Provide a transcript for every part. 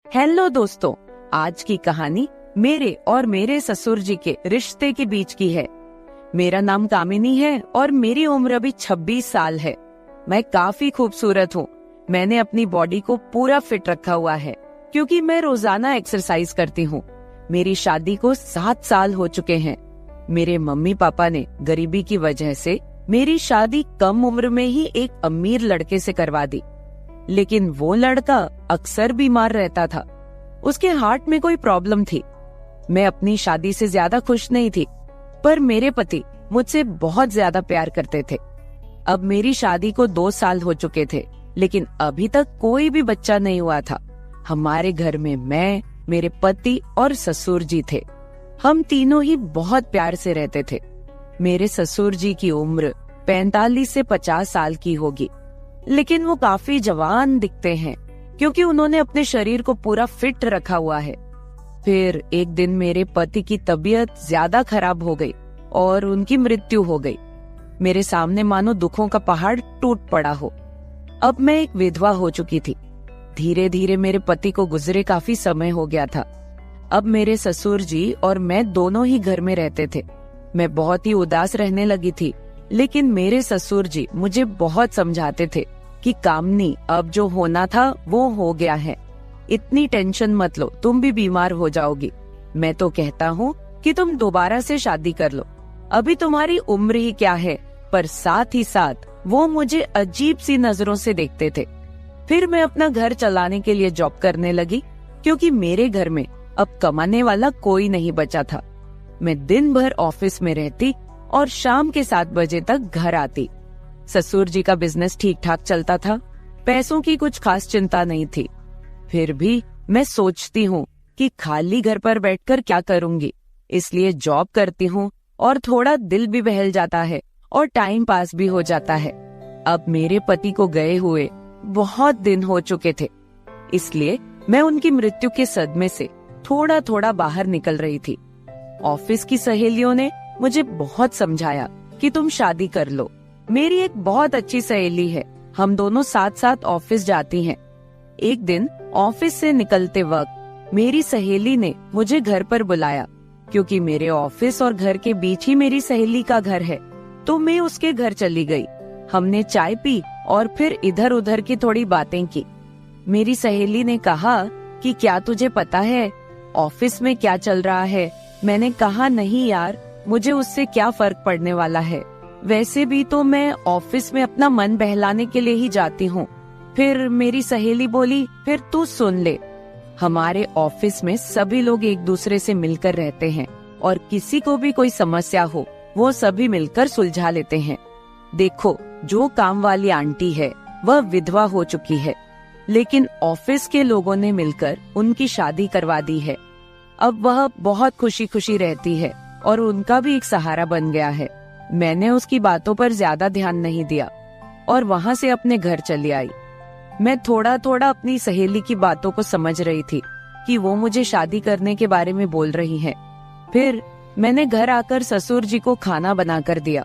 Hello दोस्तों, आज की कहानी मेरे और मेरे ससुर जी के रिश्ते के बीच की है। मेरा नाम कामिनी है और मेरी उम्र अभी 26 साल है। मैं काफी खूबसूरत हूँ। मैंने अपनी बॉडी को पूरा फिट रखा हुआ है क्योंकि मैं रोजाना एक्सरसाइज करती हूँ। मेरी शादी को 7 साल हो चुके हैं। मेरे मम्मी पापा ने गरीबी की वजह से मेरी शादी कम उम्र में ही एक अमीर लड़के से करवा दी, लेकिन वो लड़का अक्सर बीमार रहता था। उसके हार्ट में कोई प्रॉब्लम थी। मैं अपनी शादी से ज्यादा खुश नहीं थी, पर मेरे पति मुझसे बहुत ज्यादा प्यार करते थे। अब मेरी शादी को 2 साल हो चुके थे, लेकिन अभी तक कोई भी बच्चा नहीं हुआ था। हमारे घर में मैं, मेरे पति और ससुर जी थे। हम तीनों ही बहुत प्यार से रहते थे। मेरे ससुर जी की उम्र 45 से 50 साल की होगी, लेकिन वो काफी जवान दिखते हैं क्योंकि उन्होंने अपने शरीर को पूरा फिट रखा हुआ है। फिर एक दिन मेरे पति की तबीयत ज्यादा खराब हो गई और उनकी मृत्यु हो गई। मेरे सामने मानो दुखों का पहाड़ टूट पड़ा हो। अब मैं एक विधवा हो चुकी थी। धीरे धीरे मेरे पति को गुजरे काफी समय हो गया था। अब मेरे ससुर जी और मैं दोनों ही घर में रहते थे। मैं बहुत ही उदास रहने लगी थी, लेकिन मेरे ससुर जी मुझे बहुत समझाते थे कि कामनी, अब जो होना था वो हो गया है, इतनी टेंशन मत लो, तुम भी बीमार हो जाओगी। मैं तो कहता हूँ कि तुम दोबारा से शादी कर लो, अभी तुम्हारी उम्र ही क्या है। पर साथ ही साथ वो मुझे अजीब सी नजरों से देखते थे। फिर मैं अपना घर चलाने के लिए जॉब करने लगी क्योंकि मेरे घर में अब कमाने वाला कोई नहीं बचा था। मैं दिन भर ऑफिस में रहती और शाम के 7 बजे तक घर आती। ससुर जी का बिजनेस ठीक ठाक चलता था, पैसों की कुछ खास चिंता नहीं थी। फिर भी मैं सोचती हूँ कि खाली घर पर बैठकर क्या करूँगी, इसलिए जॉब करती हूँ और थोड़ा दिल भी बहल जाता है और टाइम पास भी हो जाता है। अब मेरे पति को गए हुए बहुत दिन हो चुके थे, इसलिए मैं उनकी मृत्यु के सदमे से थोड़ा थोड़ा बाहर निकल रही थी। ऑफिस की सहेलियों ने मुझे बहुत समझाया कि तुम शादी कर लो। मेरी एक बहुत अच्छी सहेली है, हम दोनों साथ साथ ऑफिस जाती हैं। एक दिन ऑफिस से निकलते वक्त मेरी सहेली ने मुझे घर पर बुलाया क्योंकि मेरे ऑफिस और घर के बीच ही मेरी सहेली का घर है। तो मैं उसके घर चली गई। हमने चाय पी और फिर इधर उधर की थोड़ी बातें की। मेरी सहेली ने कहा कि क्या तुझे पता है ऑफिस में क्या चल रहा है? मैंने कहा नहीं यार, मुझे उससे क्या फर्क पड़ने वाला है, वैसे भी तो मैं ऑफिस में अपना मन बहलाने के लिए ही जाती हूँ। फिर मेरी सहेली बोली, फिर तू सुन ले, हमारे ऑफिस में सभी लोग एक दूसरे से मिलकर रहते हैं और किसी को भी कोई समस्या हो वो सभी मिलकर सुलझा लेते हैं। देखो, जो काम वाली आंटी है वह विधवा हो चुकी है, लेकिन ऑफिस के लोगों ने मिलकर उनकी शादी करवा दी है। अब वह बहुत खुशी खुशी रहती है और उनका भी एक सहारा बन गया है। मैंने उसकी बातों पर ज्यादा ध्यान नहीं दिया और वहाँ से अपने घर चली आई। मैं थोड़ा थोड़ा अपनी सहेली की बातों को समझ रही थी कि वो मुझे शादी करने के बारे में बोल रही है। फिर मैंने घर आकर ससुर जी को खाना बनाकर दिया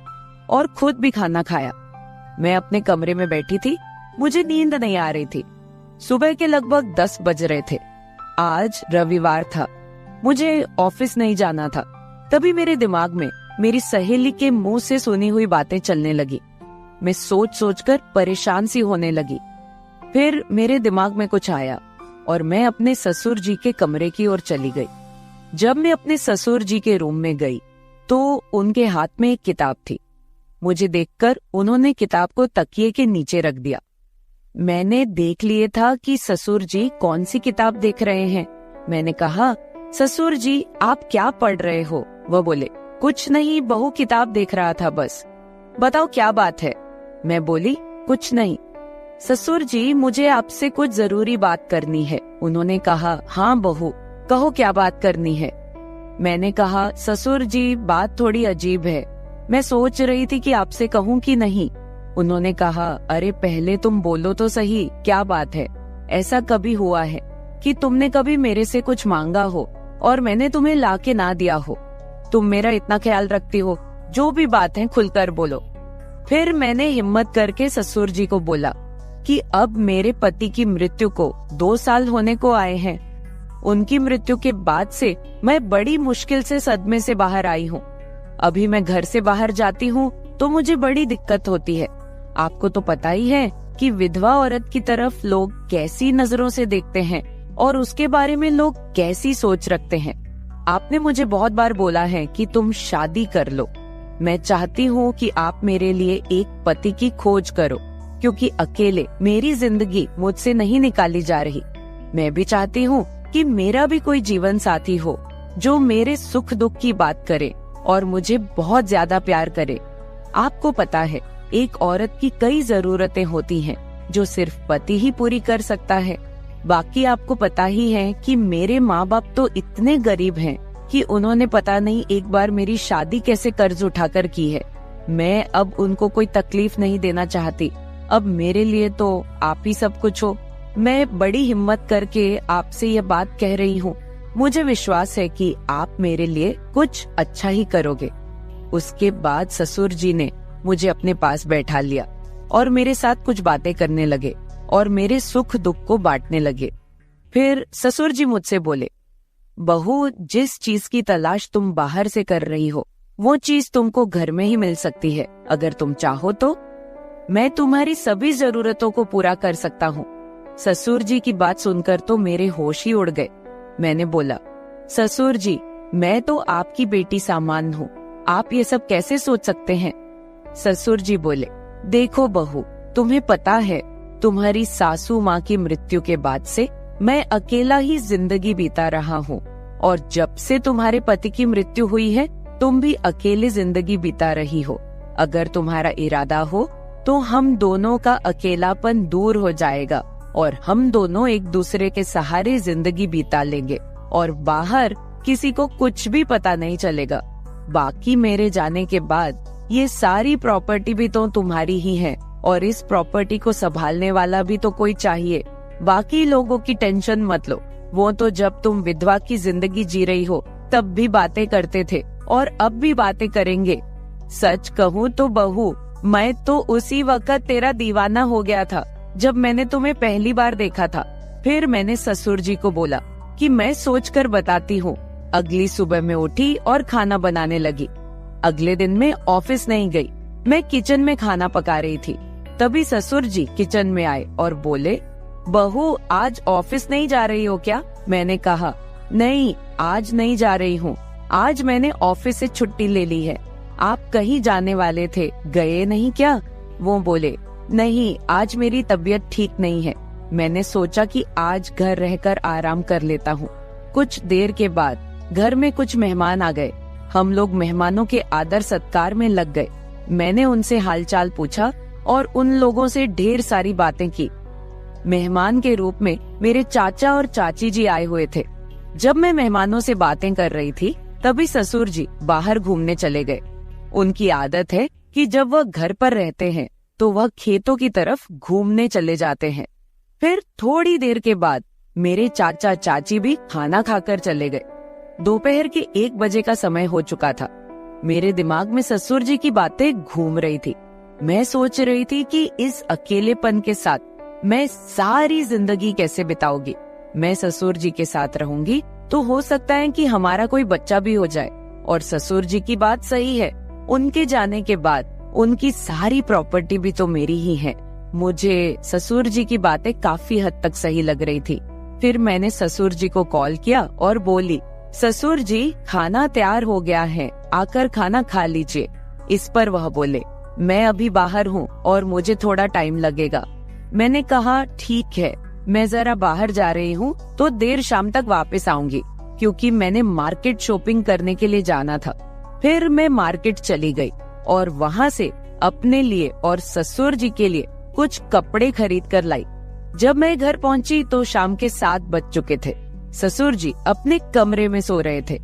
और खुद भी खाना खाया। मैं अपने कमरे में बैठी थी, मुझे नींद नहीं आ रही थी। सुबह के लगभग 10 बज रहे थे। आज रविवार था, मुझे ऑफिस नहीं जाना था। तभी मेरे दिमाग में मेरी सहेली के मुंह से सुनी हुई बातें चलने लगी। मैं सोच सोचकर परेशान सी होने लगी। फिर मेरे दिमाग में कुछ आया और मैं अपने ससुर जी के कमरे की ओर चली गई। जब मैं अपने ससुर जी के रूम में गई तो उनके हाथ में एक किताब थी। मुझे देखकर उन्होंने किताब को तकिए के नीचे रख दिया। मैंने देख लिए था कि ससुर जी कौन सी किताब देख रहे हैं। मैंने कहा, ससुर जी आप क्या पढ़ रहे हो? वह बोले, कुछ नहीं बहू, किताब देख रहा था बस। बताओ क्या बात है? मैं बोली, कुछ नहीं। ससुर जी मुझे आपसे कुछ जरूरी बात करनी है। उन्होंने कहा, हाँ बहू कहो क्या बात करनी है। मैंने कहा, ससुर जी बात थोड़ी अजीब है, मैं सोच रही थी कि आपसे कहूँ कि नहीं। उन्होंने कहा, अरे पहले तुम बोलो तो सही, क्या बात है? ऐसा कभी हुआ है कि तुमने कभी मेरे से कुछ मांगा हो और मैंने तुम्हें ला के ना दिया हो? तुम मेरा इतना ख्याल रखती हो, जो भी बात है खुलकर बोलो। फिर मैंने हिम्मत करके ससुर जी को बोला कि अब मेरे पति की मृत्यु को 2 साल होने को आए हैं उनकी मृत्यु के बाद से मैं बड़ी मुश्किल से सदमे से बाहर आई हूँ। अभी मैं घर से बाहर जाती हूँ तो मुझे बड़ी दिक्कत होती है। आपको तो पता ही है कि विधवा औरत की तरफ लोग कैसी नजरों से देखते हैं और उसके बारे में लोग कैसी सोच रखते हैं। आपने मुझे बहुत बार बोला है कि तुम शादी कर लो। मैं चाहती हूँ कि आप मेरे लिए एक पति की खोज करो, क्योंकि अकेले मेरी जिंदगी मुझसे नहीं निकाली जा रही। मैं भी चाहती हूँ कि मेरा भी कोई जीवन साथी हो जो मेरे सुख दुख की बात करे और मुझे बहुत ज्यादा प्यार करे। आपको पता है, एक औरत की कई जरूरतें होती हैं जो सिर्फ पति ही पूरी कर सकता है। बाकी आपको पता ही है कि मेरे माँ बाप तो इतने गरीब हैं कि उन्होंने पता नहीं एक बार मेरी शादी कैसे कर्ज उठाकर की है। मैं अब उनको कोई तकलीफ नहीं देना चाहती। अब मेरे लिए तो आप ही सब कुछ हो। मैं बड़ी हिम्मत करके आपसे ये बात कह रही हूँ। मुझे विश्वास है कि आप मेरे लिए कुछ अच्छा ही करोगे। उसके बाद ससुर जी ने मुझे अपने पास बैठा लिया और मेरे साथ कुछ बातें करने लगे और मेरे सुख दुख को बांटने लगे। फिर ससुर जी मुझसे बोले, बहू, जिस चीज की तलाश तुम बाहर से कर रही हो वो चीज तुमको घर में ही मिल सकती है। अगर तुम चाहो तो मैं तुम्हारी सभी जरूरतों को पूरा कर सकता हूँ। ससुर जी की बात सुनकर तो मेरे होश ही उड़ गए। मैंने बोला, ससुर जी, मैं तो आपकी बेटी सामान हूँ, आप ये सब कैसे सोच सकते हैं? ससुर जी बोले, देखो बहू, तुम्हें पता है तुम्हारी सासू माँ की मृत्यु के बाद से मैं अकेला ही जिंदगी बीता रहा हूँ, और जब से तुम्हारे पति की मृत्यु हुई है तुम भी अकेले जिंदगी बीता रही हो। अगर तुम्हारा इरादा हो तो हम दोनों का अकेलापन दूर हो जाएगा और हम दोनों एक दूसरे के सहारे जिंदगी बिता लेंगे और बाहर किसी को कुछ भी पता नहीं चलेगा। बाकी मेरे जाने के बाद ये सारी प्रॉपर्टी भी तो तुम्हारी ही है और इस प्रॉपर्टी को संभालने वाला भी तो कोई चाहिए। बाकी लोगों की टेंशन मत लो, वो तो जब तुम विधवा की जिंदगी जी रही हो तब भी बातें करते थे और अब भी बातें करेंगे। सच कहूँ तो बहू, मैं तो उसी वक्त तेरा दीवाना हो गया था जब मैंने तुम्हें पहली बार देखा था। फिर मैंने ससुर जी को बोला कि मैं सोचकर बताती हूँ। अगली सुबह मैं उठी और खाना बनाने लगी। अगले दिन मैं ऑफिस नहीं गई, मैं किचन में खाना पका रही थी। तभी ससुर जी किचन में आए और बोले, बहू, आज ऑफिस नहीं जा रही हो क्या? मैंने कहा, नहीं, आज नहीं जा रही हूँ। आज मैंने ऑफिस से छुट्टी ले ली है। आप कहीं जाने वाले थे, गए नहीं क्या? वो बोले, नहीं, आज मेरी तबीयत ठीक नहीं है। मैंने सोचा कि आज घर रहकर आराम कर लेता हूँ। कुछ देर के बाद घर में कुछ मेहमान आ गए। हम लोग मेहमानों के आदर सत्कार में लग गए। मैंने उनसे हालचाल पूछा और उन लोगों से ढेर सारी बातें की। मेहमान के रूप में मेरे चाचा और चाची जी आए हुए थे। जब मैं मेहमानों से बातें कर रही थी तभी ससुर जी बाहर घूमने चले गए। उनकी आदत है कि जब वह घर पर रहते हैं तो वह खेतों की तरफ घूमने चले जाते हैं। फिर थोड़ी देर के बाद मेरे चाचा चाची भी खाना खाकर चले गए। दोपहर के 1 बजे का समय हो चुका था। मेरे दिमाग में ससुर जी की बातें घूम रही थी। मैं सोच रही थी कि इस अकेलेपन के साथ मैं सारी जिंदगी कैसे बिताऊंगी। मैं ससुर जी के साथ रहूंगी तो हो सकता है कि हमारा कोई बच्चा भी हो जाए। और ससुर जी की बात सही है, उनके जाने के बाद उनकी सारी प्रॉपर्टी भी तो मेरी ही है। मुझे ससुर जी की बातें काफी हद तक सही लग रही थी। फिर मैंने ससुर जी को कॉल किया और बोली, ससुर जी, खाना तैयार हो गया है, आकर खाना खा लीजिए। इस पर वह बोले, मैं अभी बाहर हूँ और मुझे थोड़ा टाइम लगेगा। मैंने कहा, ठीक है, मैं जरा बाहर जा रही हूँ तो देर शाम तक वापस आऊंगी, क्योंकि मैंने मार्केट शॉपिंग करने के लिए जाना था। फिर मैं मार्केट चली गई और वहाँ से अपने लिए और ससुर जी के लिए कुछ कपड़े खरीद कर लाई। जब मैं घर पहुँची तो शाम के 7 बज चुके थे। ससुर जी अपने कमरे में सो रहे थे।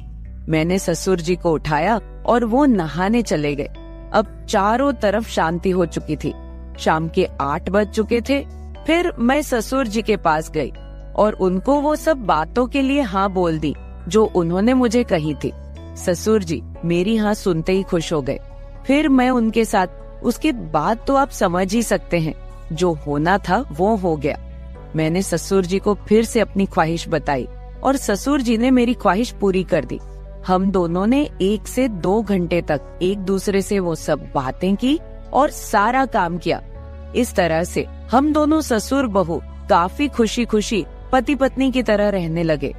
मैंने ससुर जी को उठाया और वो नहाने चले गए। अब चारों तरफ शांति हो चुकी थी। शाम के 8 बज चुके थे। फिर मैं ससुर जी के पास गई और उनको वो सब बातों के लिए हाँ बोल दी जो उन्होंने मुझे कही थी। ससुर जी मेरी हाँ सुनते ही खुश हो गए। फिर मैं उनके साथ, उसके बाद तो आप समझ ही सकते हैं, जो होना था वो हो गया। मैंने ससुर जी को फिर से अपनी ख्वाहिश बताई और ससुर जी ने मेरी ख्वाहिश पूरी कर दी। हम दोनों ने 1 से 2 घंटे तक एक दूसरे से वो सब बातें की और सारा काम किया। इस तरह से हम दोनों ससुर बहू काफी खुशी खुशी पति पत्नी की तरह रहने लगे।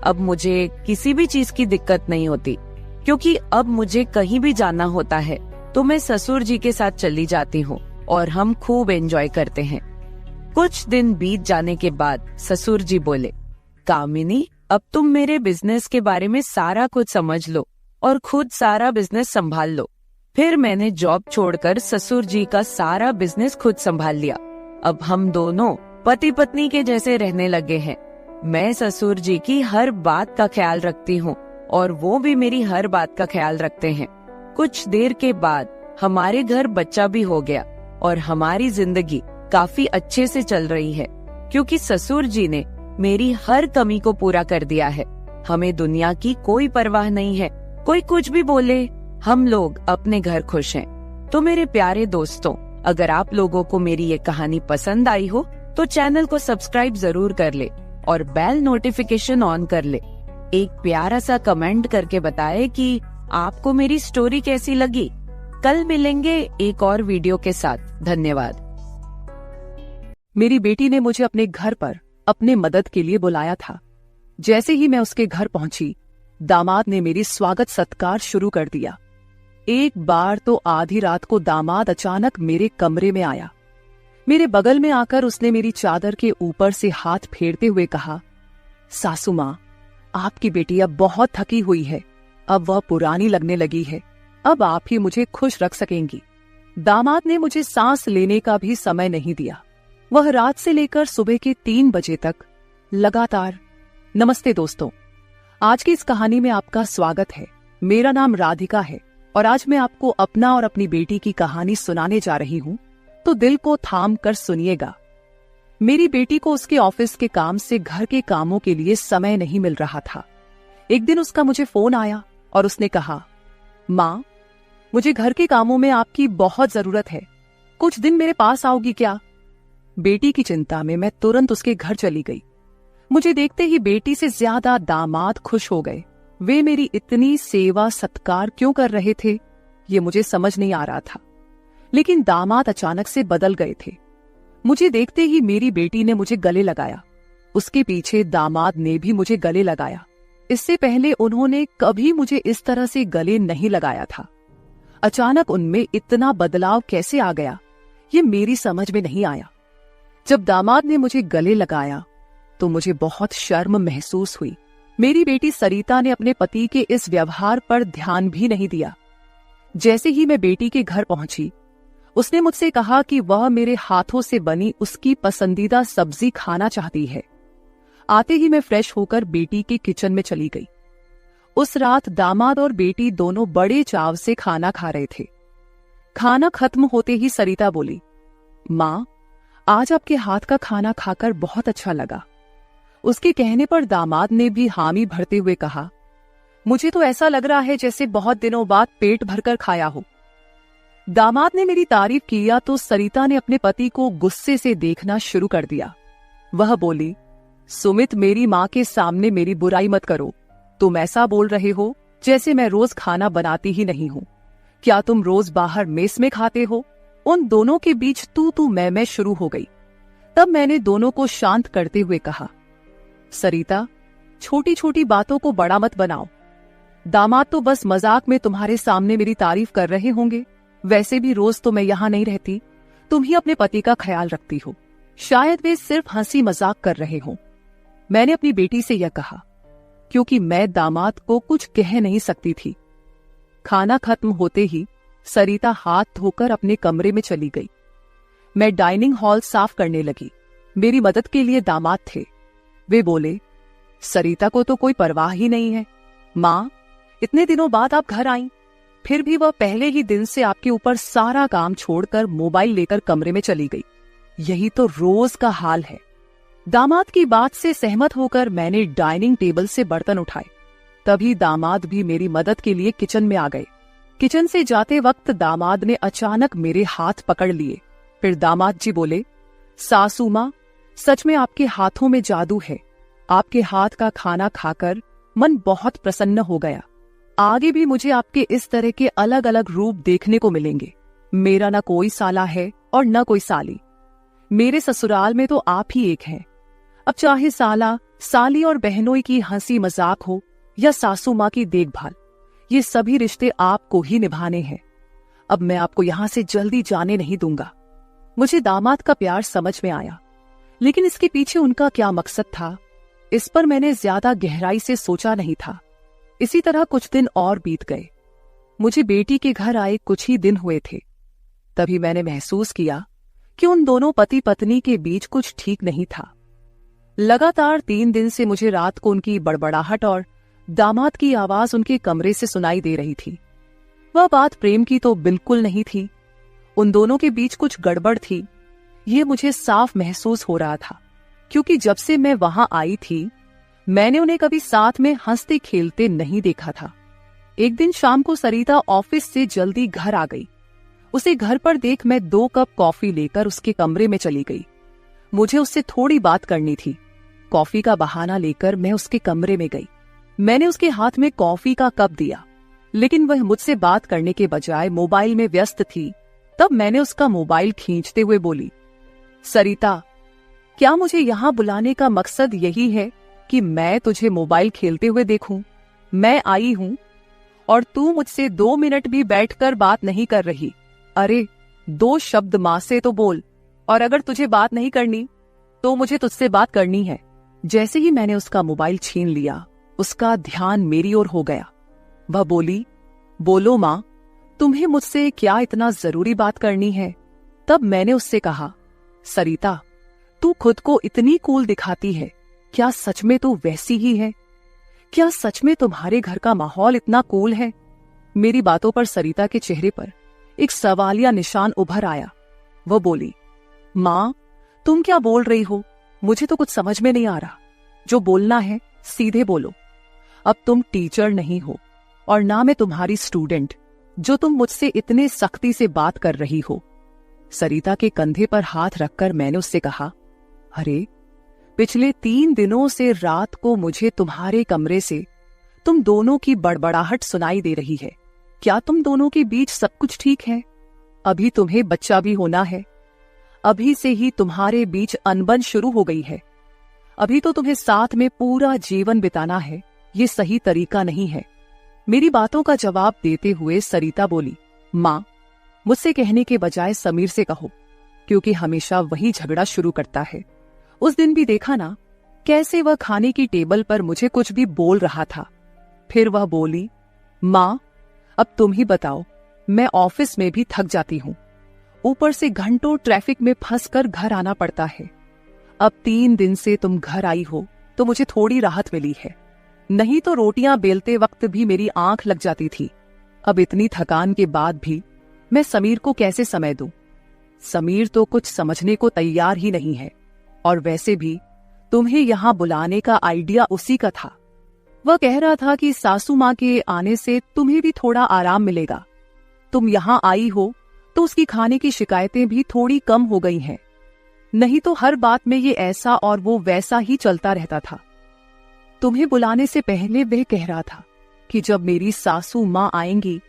अब मुझे किसी भी चीज की दिक्कत नहीं होती, क्योंकि अब मुझे कहीं भी जाना होता है तो मैं ससुर जी के साथ चली जाती हूँ और हम खूब एंजॉय करते हैं। कुछ दिन बीत जाने के बाद ससुर जी बोले, कामिनी, अब तुम मेरे बिजनेस के बारे में सारा कुछ समझ लो और खुद सारा बिजनेस संभाल लो। फिर मैंने जॉब छोड़कर ससुर जी का सारा बिजनेस खुद संभाल लिया। अब हम दोनों पति पत्नी के जैसे रहने लगे हैं। मैं ससुर जी की हर बात का ख्याल रखती हूँ और वो भी मेरी हर बात का ख्याल रखते हैं। कुछ देर के बाद हमारे घर बच्चा भी हो गया और हमारी जिंदगी काफी अच्छे से चल रही है, क्योंकि ससुर जी ने मेरी हर कमी को पूरा कर दिया है। हमें दुनिया की कोई परवाह नहीं है, कोई कुछ भी बोले, हम लोग अपने घर खुश हैं। तो मेरे प्यारे दोस्तों, अगर आप लोगों को मेरी ये कहानी पसंद आई हो तो चैनल को सब्सक्राइब जरूर कर ले और बेल नोटिफिकेशन ऑन कर ले। एक प्यारा सा कमेंट करके बताएं कि आपको मेरी स्टोरी कैसी लगी। कल मिलेंगे एक और वीडियो के साथ। धन्यवाद। मेरी बेटी ने मुझे अपने घर पर अपने मदद के लिए बुलाया था। जैसे ही मैं उसके घर पहुंची, दामाद ने मेरी स्वागत सत्कार शुरू कर दिया। एक बार तो आधी रात को दामाद अचानक मेरे कमरे में आया। मेरे बगल में आकर उसने मेरी चादर के ऊपर से हाथ फेरते हुए कहा, सासू माँ, आपकी बेटी अब बहुत थकी हुई है, अब वह पुरानी लगने लगी है, अब आप ही मुझे खुश रख सकेंगी। दामाद ने मुझे सांस लेने का भी समय नहीं दिया। वह रात से लेकर सुबह के 3 बजे तक लगातार। नमस्ते दोस्तों, आज की इस कहानी में आपका स्वागत है। मेरा नाम राधिका है और आज मैं आपको अपना और अपनी बेटी की कहानी सुनाने जा रही हूँ, तो दिल को थाम कर सुनिएगा। मेरी बेटी को उसके ऑफिस के काम से घर के कामों के लिए समय नहीं मिल रहा था। एक दिन उसका मुझे फोन आया और उसने कहा, माँ, मुझे घर के कामों में आपकी बहुत जरूरत है, कुछ दिन मेरे पास आओगी क्या? बेटी की चिंता में मैं तुरंत उसके घर चली गई। मुझे देखते ही बेटी से ज्यादा दामाद खुश हो गए। वे मेरी इतनी सेवा सत्कार क्यों कर रहे थे, ये मुझे समझ नहीं आ रहा था। लेकिन दामाद अचानक से बदल गए थे। मुझे देखते ही मेरी बेटी ने मुझे गले लगाया। उसके पीछे दामाद ने भी मुझे गले लगाया। इससे पहले उन्होंने कभी मुझे इस तरह से गले नहीं लगाया था। अचानक उनमें इतना बदलाव कैसे आ गया, ये मेरी समझ में नहीं आया। जब दामाद ने मुझे गले लगाया तो मुझे बहुत शर्म महसूस हुई। मेरी बेटी सरिता ने अपने पति के इस व्यवहार पर ध्यान भी नहीं दिया। जैसे ही मैं बेटी के घर पहुंची, उसने मुझसे कहा कि वह मेरे हाथों से बनी उसकी पसंदीदा सब्जी खाना चाहती है। आते ही मैं फ्रेश होकर बेटी के किचन में चली गई। उस रात दामाद और बेटी दोनों बड़े चाव से खाना खा रहे थे। खाना खत्म होते ही सरिता बोली, माँ, आज आपके हाथ का खाना खाकर बहुत अच्छा लगा। उसके कहने पर दामाद ने भी हामी भरते हुए कहा, मुझे तो ऐसा लग रहा है जैसे बहुत दिनों बाद पेट भरकर खाया हो। दामाद ने मेरी तारीफ किया तो सरिता ने अपने पति को गुस्से से देखना शुरू कर दिया। वह बोली, सुमित, मेरी माँ के सामने मेरी बुराई मत करो। तुम ऐसा बोल रहे हो जैसे मैं रोज खाना बनाती ही नहीं हूँ। क्या तुम रोज बाहर मेस में खाते हो? उन दोनों के बीच तू मैं शुरू हो गई। तब मैंने दोनों को शांत करते हुए कहा, सरिता, छोटी छोटी बातों को बड़ा मत बनाओ। दामाद तो बस मजाक में तुम्हारे सामने मेरी तारीफ कर रहे होंगे। वैसे भी रोज तो मैं यहाँ नहीं रहती, तुम ही अपने पति का ख्याल रखती हो। शायद वे सिर्फ हंसी मजाक कर रहे हों। मैंने अपनी बेटी से यह कहा क्योंकि मैं दामाद को कुछ कह नहीं सकती थी। खाना खत्म होते ही सरिता हाथ धोकर अपने कमरे में चली गई। मैं डाइनिंग हॉल साफ करने लगी। मेरी मदद के लिए दामाद थे। वे बोले, सरिता को तो कोई परवाह ही नहीं है। माँ, इतने दिनों बाद आप घर आईं, फिर भी वह पहले ही दिन से आपके ऊपर सारा काम छोड़कर मोबाइल लेकर कमरे में चली गई। यही तो रोज का हाल है। दामाद की बात से सहमत होकर मैंने डाइनिंग टेबल से बर्तन उठाए। तभी दामाद भी मेरी मदद के लिए किचन में आ गए। किचन से जाते वक्त दामाद ने अचानक मेरे हाथ पकड़ लिए। फिर दामाद जी बोले, सासू माँ, सच में आपके हाथों में जादू है। आपके हाथ का खाना खाकर मन बहुत प्रसन्न हो गया। आगे भी मुझे आपके इस तरह के अलग अलग रूप देखने को मिलेंगे। मेरा न कोई साला है और न कोई साली। मेरे ससुराल में तो आप ही एक हैं। अब चाहे साला, साली और बहनोई की हंसी मजाक हो या सासू माँ की देखभाल, ये सभी रिश्ते आपको ही निभाने हैं। अब मैं आपको यहां से जल्दी जाने नहीं दूंगा। मुझे दामाद का प्यार समझ में आया, लेकिन इसके पीछे उनका क्या मकसद था, इस पर मैंने ज्यादा गहराई से सोचा नहीं था। इसी तरह कुछ दिन और बीत गए। मुझे बेटी के घर आए कुछ ही दिन हुए थे, तभी मैंने महसूस किया कि उन दोनों पति पत्नी के बीच कुछ ठीक नहीं था। लगातार 3 दिन से मुझे रात को उनकी बड़बड़ाहट और दामाद की आवाज उनके कमरे से सुनाई दे रही थी। वह बात प्रेम की तो बिल्कुल नहीं थी। उन दोनों के बीच कुछ गड़बड़ थी, ये मुझे साफ महसूस हो रहा था, क्योंकि जब से मैं वहां आई थी मैंने उन्हें कभी साथ में हंसते खेलते नहीं देखा था। एक दिन शाम को सरिता ऑफिस से जल्दी घर आ गई। उसे घर पर देख मैं 2 कप कॉफी लेकर उसके कमरे में चली गई। मुझे उससे थोड़ी बात करनी थी। कॉफी का बहाना लेकर मैं उसके कमरे में गई। मैंने उसके हाथ में कॉफी का कप दिया, लेकिन वह मुझसे बात करने के बजाय मोबाइल में व्यस्त थी। तब मैंने उसका मोबाइल खींचते हुए बोली, सरिता, क्या मुझे यहाँ बुलाने का मकसद यही है कि मैं तुझे मोबाइल खेलते हुए देखूं? मैं आई हूं और तू मुझसे 2 मिनट भी बैठकर बात नहीं कर रही। अरे 2 शब्द मां से तो बोल, और अगर तुझे बात नहीं करनी तो मुझे तुझसे बात करनी है। जैसे ही मैंने उसका मोबाइल छीन लिया, उसका ध्यान मेरी ओर हो गया। वह बोली, बोलो मां, तुम्हें मुझसे क्या इतना जरूरी बात करनी है? तब मैंने उससे कहा, सरिता, तू खुद को इतनी कूल दिखाती है, क्या सच में तू वैसी ही है? क्या सच में तुम्हारे घर का माहौल इतना कूल है? मेरी बातों पर सरिता के चेहरे पर एक सवालिया निशान उभर आया। वह बोली, मां, तुम क्या बोल रही हो? मुझे तो कुछ समझ में नहीं आ रहा। जो बोलना है सीधे बोलो। अब तुम टीचर नहीं हो और ना मैं तुम्हारी स्टूडेंट, जो तुम मुझसे इतने सख्ती से बात कर रही हो। सरिता के कंधे पर हाथ रखकर मैंने उससे कहा, अरे पिछले 3 दिनों से रात को मुझे तुम्हारे कमरे से तुम दोनों की बड़बड़ाहट सुनाई दे रही है। क्या तुम दोनों के बीच सब कुछ ठीक है? अभी तुम्हें बच्चा भी होना है। अभी से ही तुम्हारे बीच अनबन शुरू हो गई है। अभी तो तुम्हें साथ में पूरा जीवन बिताना है। ये सही तरीका नहीं है। मेरी बातों का जवाब देते हुए सरिता बोली, मां, मुझसे कहने के बजाय समीर से कहो, क्योंकि हमेशा वही झगड़ा शुरू करता है। उस दिन भी देखा ना, कैसे वह खाने की टेबल पर मुझे कुछ भी बोल रहा था। फिर वह बोली, मां, अब तुम ही बताओ, मैं ऑफिस में भी थक जाती हूँ। ऊपर से घंटों ट्रैफिक में फंसकर घर आना पड़ता है। अब 3 दिन से तुम घर आई हो तो मुझे थोड़ी राहत मिली है, नहीं तो रोटियां बेलते वक्त भी मेरी आंख लग जाती थी। अब इतनी थकान के बाद भी मैं समीर को कैसे समय दूं? समीर तो कुछ समझने को तैयार ही नहीं है। और वैसे भी तुम्हें यहां बुलाने का आइडिया उसी का था। वह कह रहा था कि सासू मां के आने से तुम्हें भी थोड़ा आराम मिलेगा। तुम यहां आई हो तो उसकी खाने की शिकायतें भी थोड़ी कम हो गई हैं। नहीं तो हर बात में ये ऐसा और वो वैसा ही चलता रहता था। तुम्हें बुलाने से पहले वह कह रहा था कि जब मेरी सासू मां आएंगी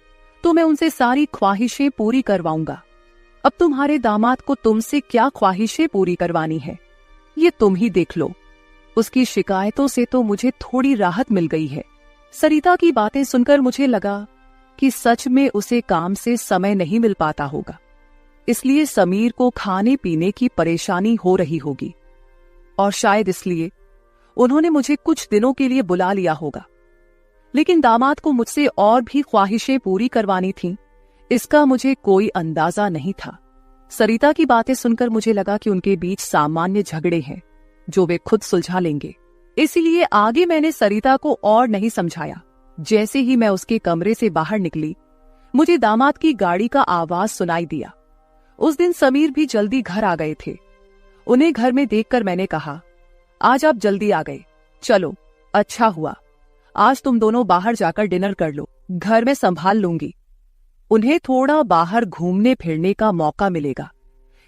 तो मैं उनसे सारी ख्वाहिशें पूरी करवाऊंगा। अब तुम्हारे दामाद को तुमसे क्या ख्वाहिशें पूरी करवानी है, ये तुम ही देख लो। उसकी शिकायतों से तो मुझे थोड़ी राहत मिल गई है। सरिता की बातें सुनकर मुझे लगा कि सच में उसे काम से समय नहीं मिल पाता होगा, इसलिए समीर को खाने पीने की परेशानी हो रही होगी, और शायद इसलिए उन्होंने मुझे कुछ दिनों के लिए बुला लिया होगा। लेकिन दामाद को मुझसे और भी ख्वाहिशें पूरी करवानी थीं, इसका मुझे कोई अंदाजा नहीं था। सरिता की बातें सुनकर मुझे लगा कि उनके बीच सामान्य झगड़े हैं जो वे खुद सुलझा लेंगे। इसीलिए आगे मैंने सरिता को और नहीं समझाया। जैसे ही मैं उसके कमरे से बाहर निकली, मुझे दामाद की गाड़ी का आवाज सुनाई दिया। उस दिन समीर भी जल्दी घर आ गए थे। उन्हें घर में देखकर मैंने कहा, आज आप जल्दी आ गए, चलो अच्छा हुआ। आज तुम दोनों बाहर जाकर डिनर कर लो, घर में संभाल लूंगी। उन्हें थोड़ा बाहर घूमने फिरने का मौका मिलेगा,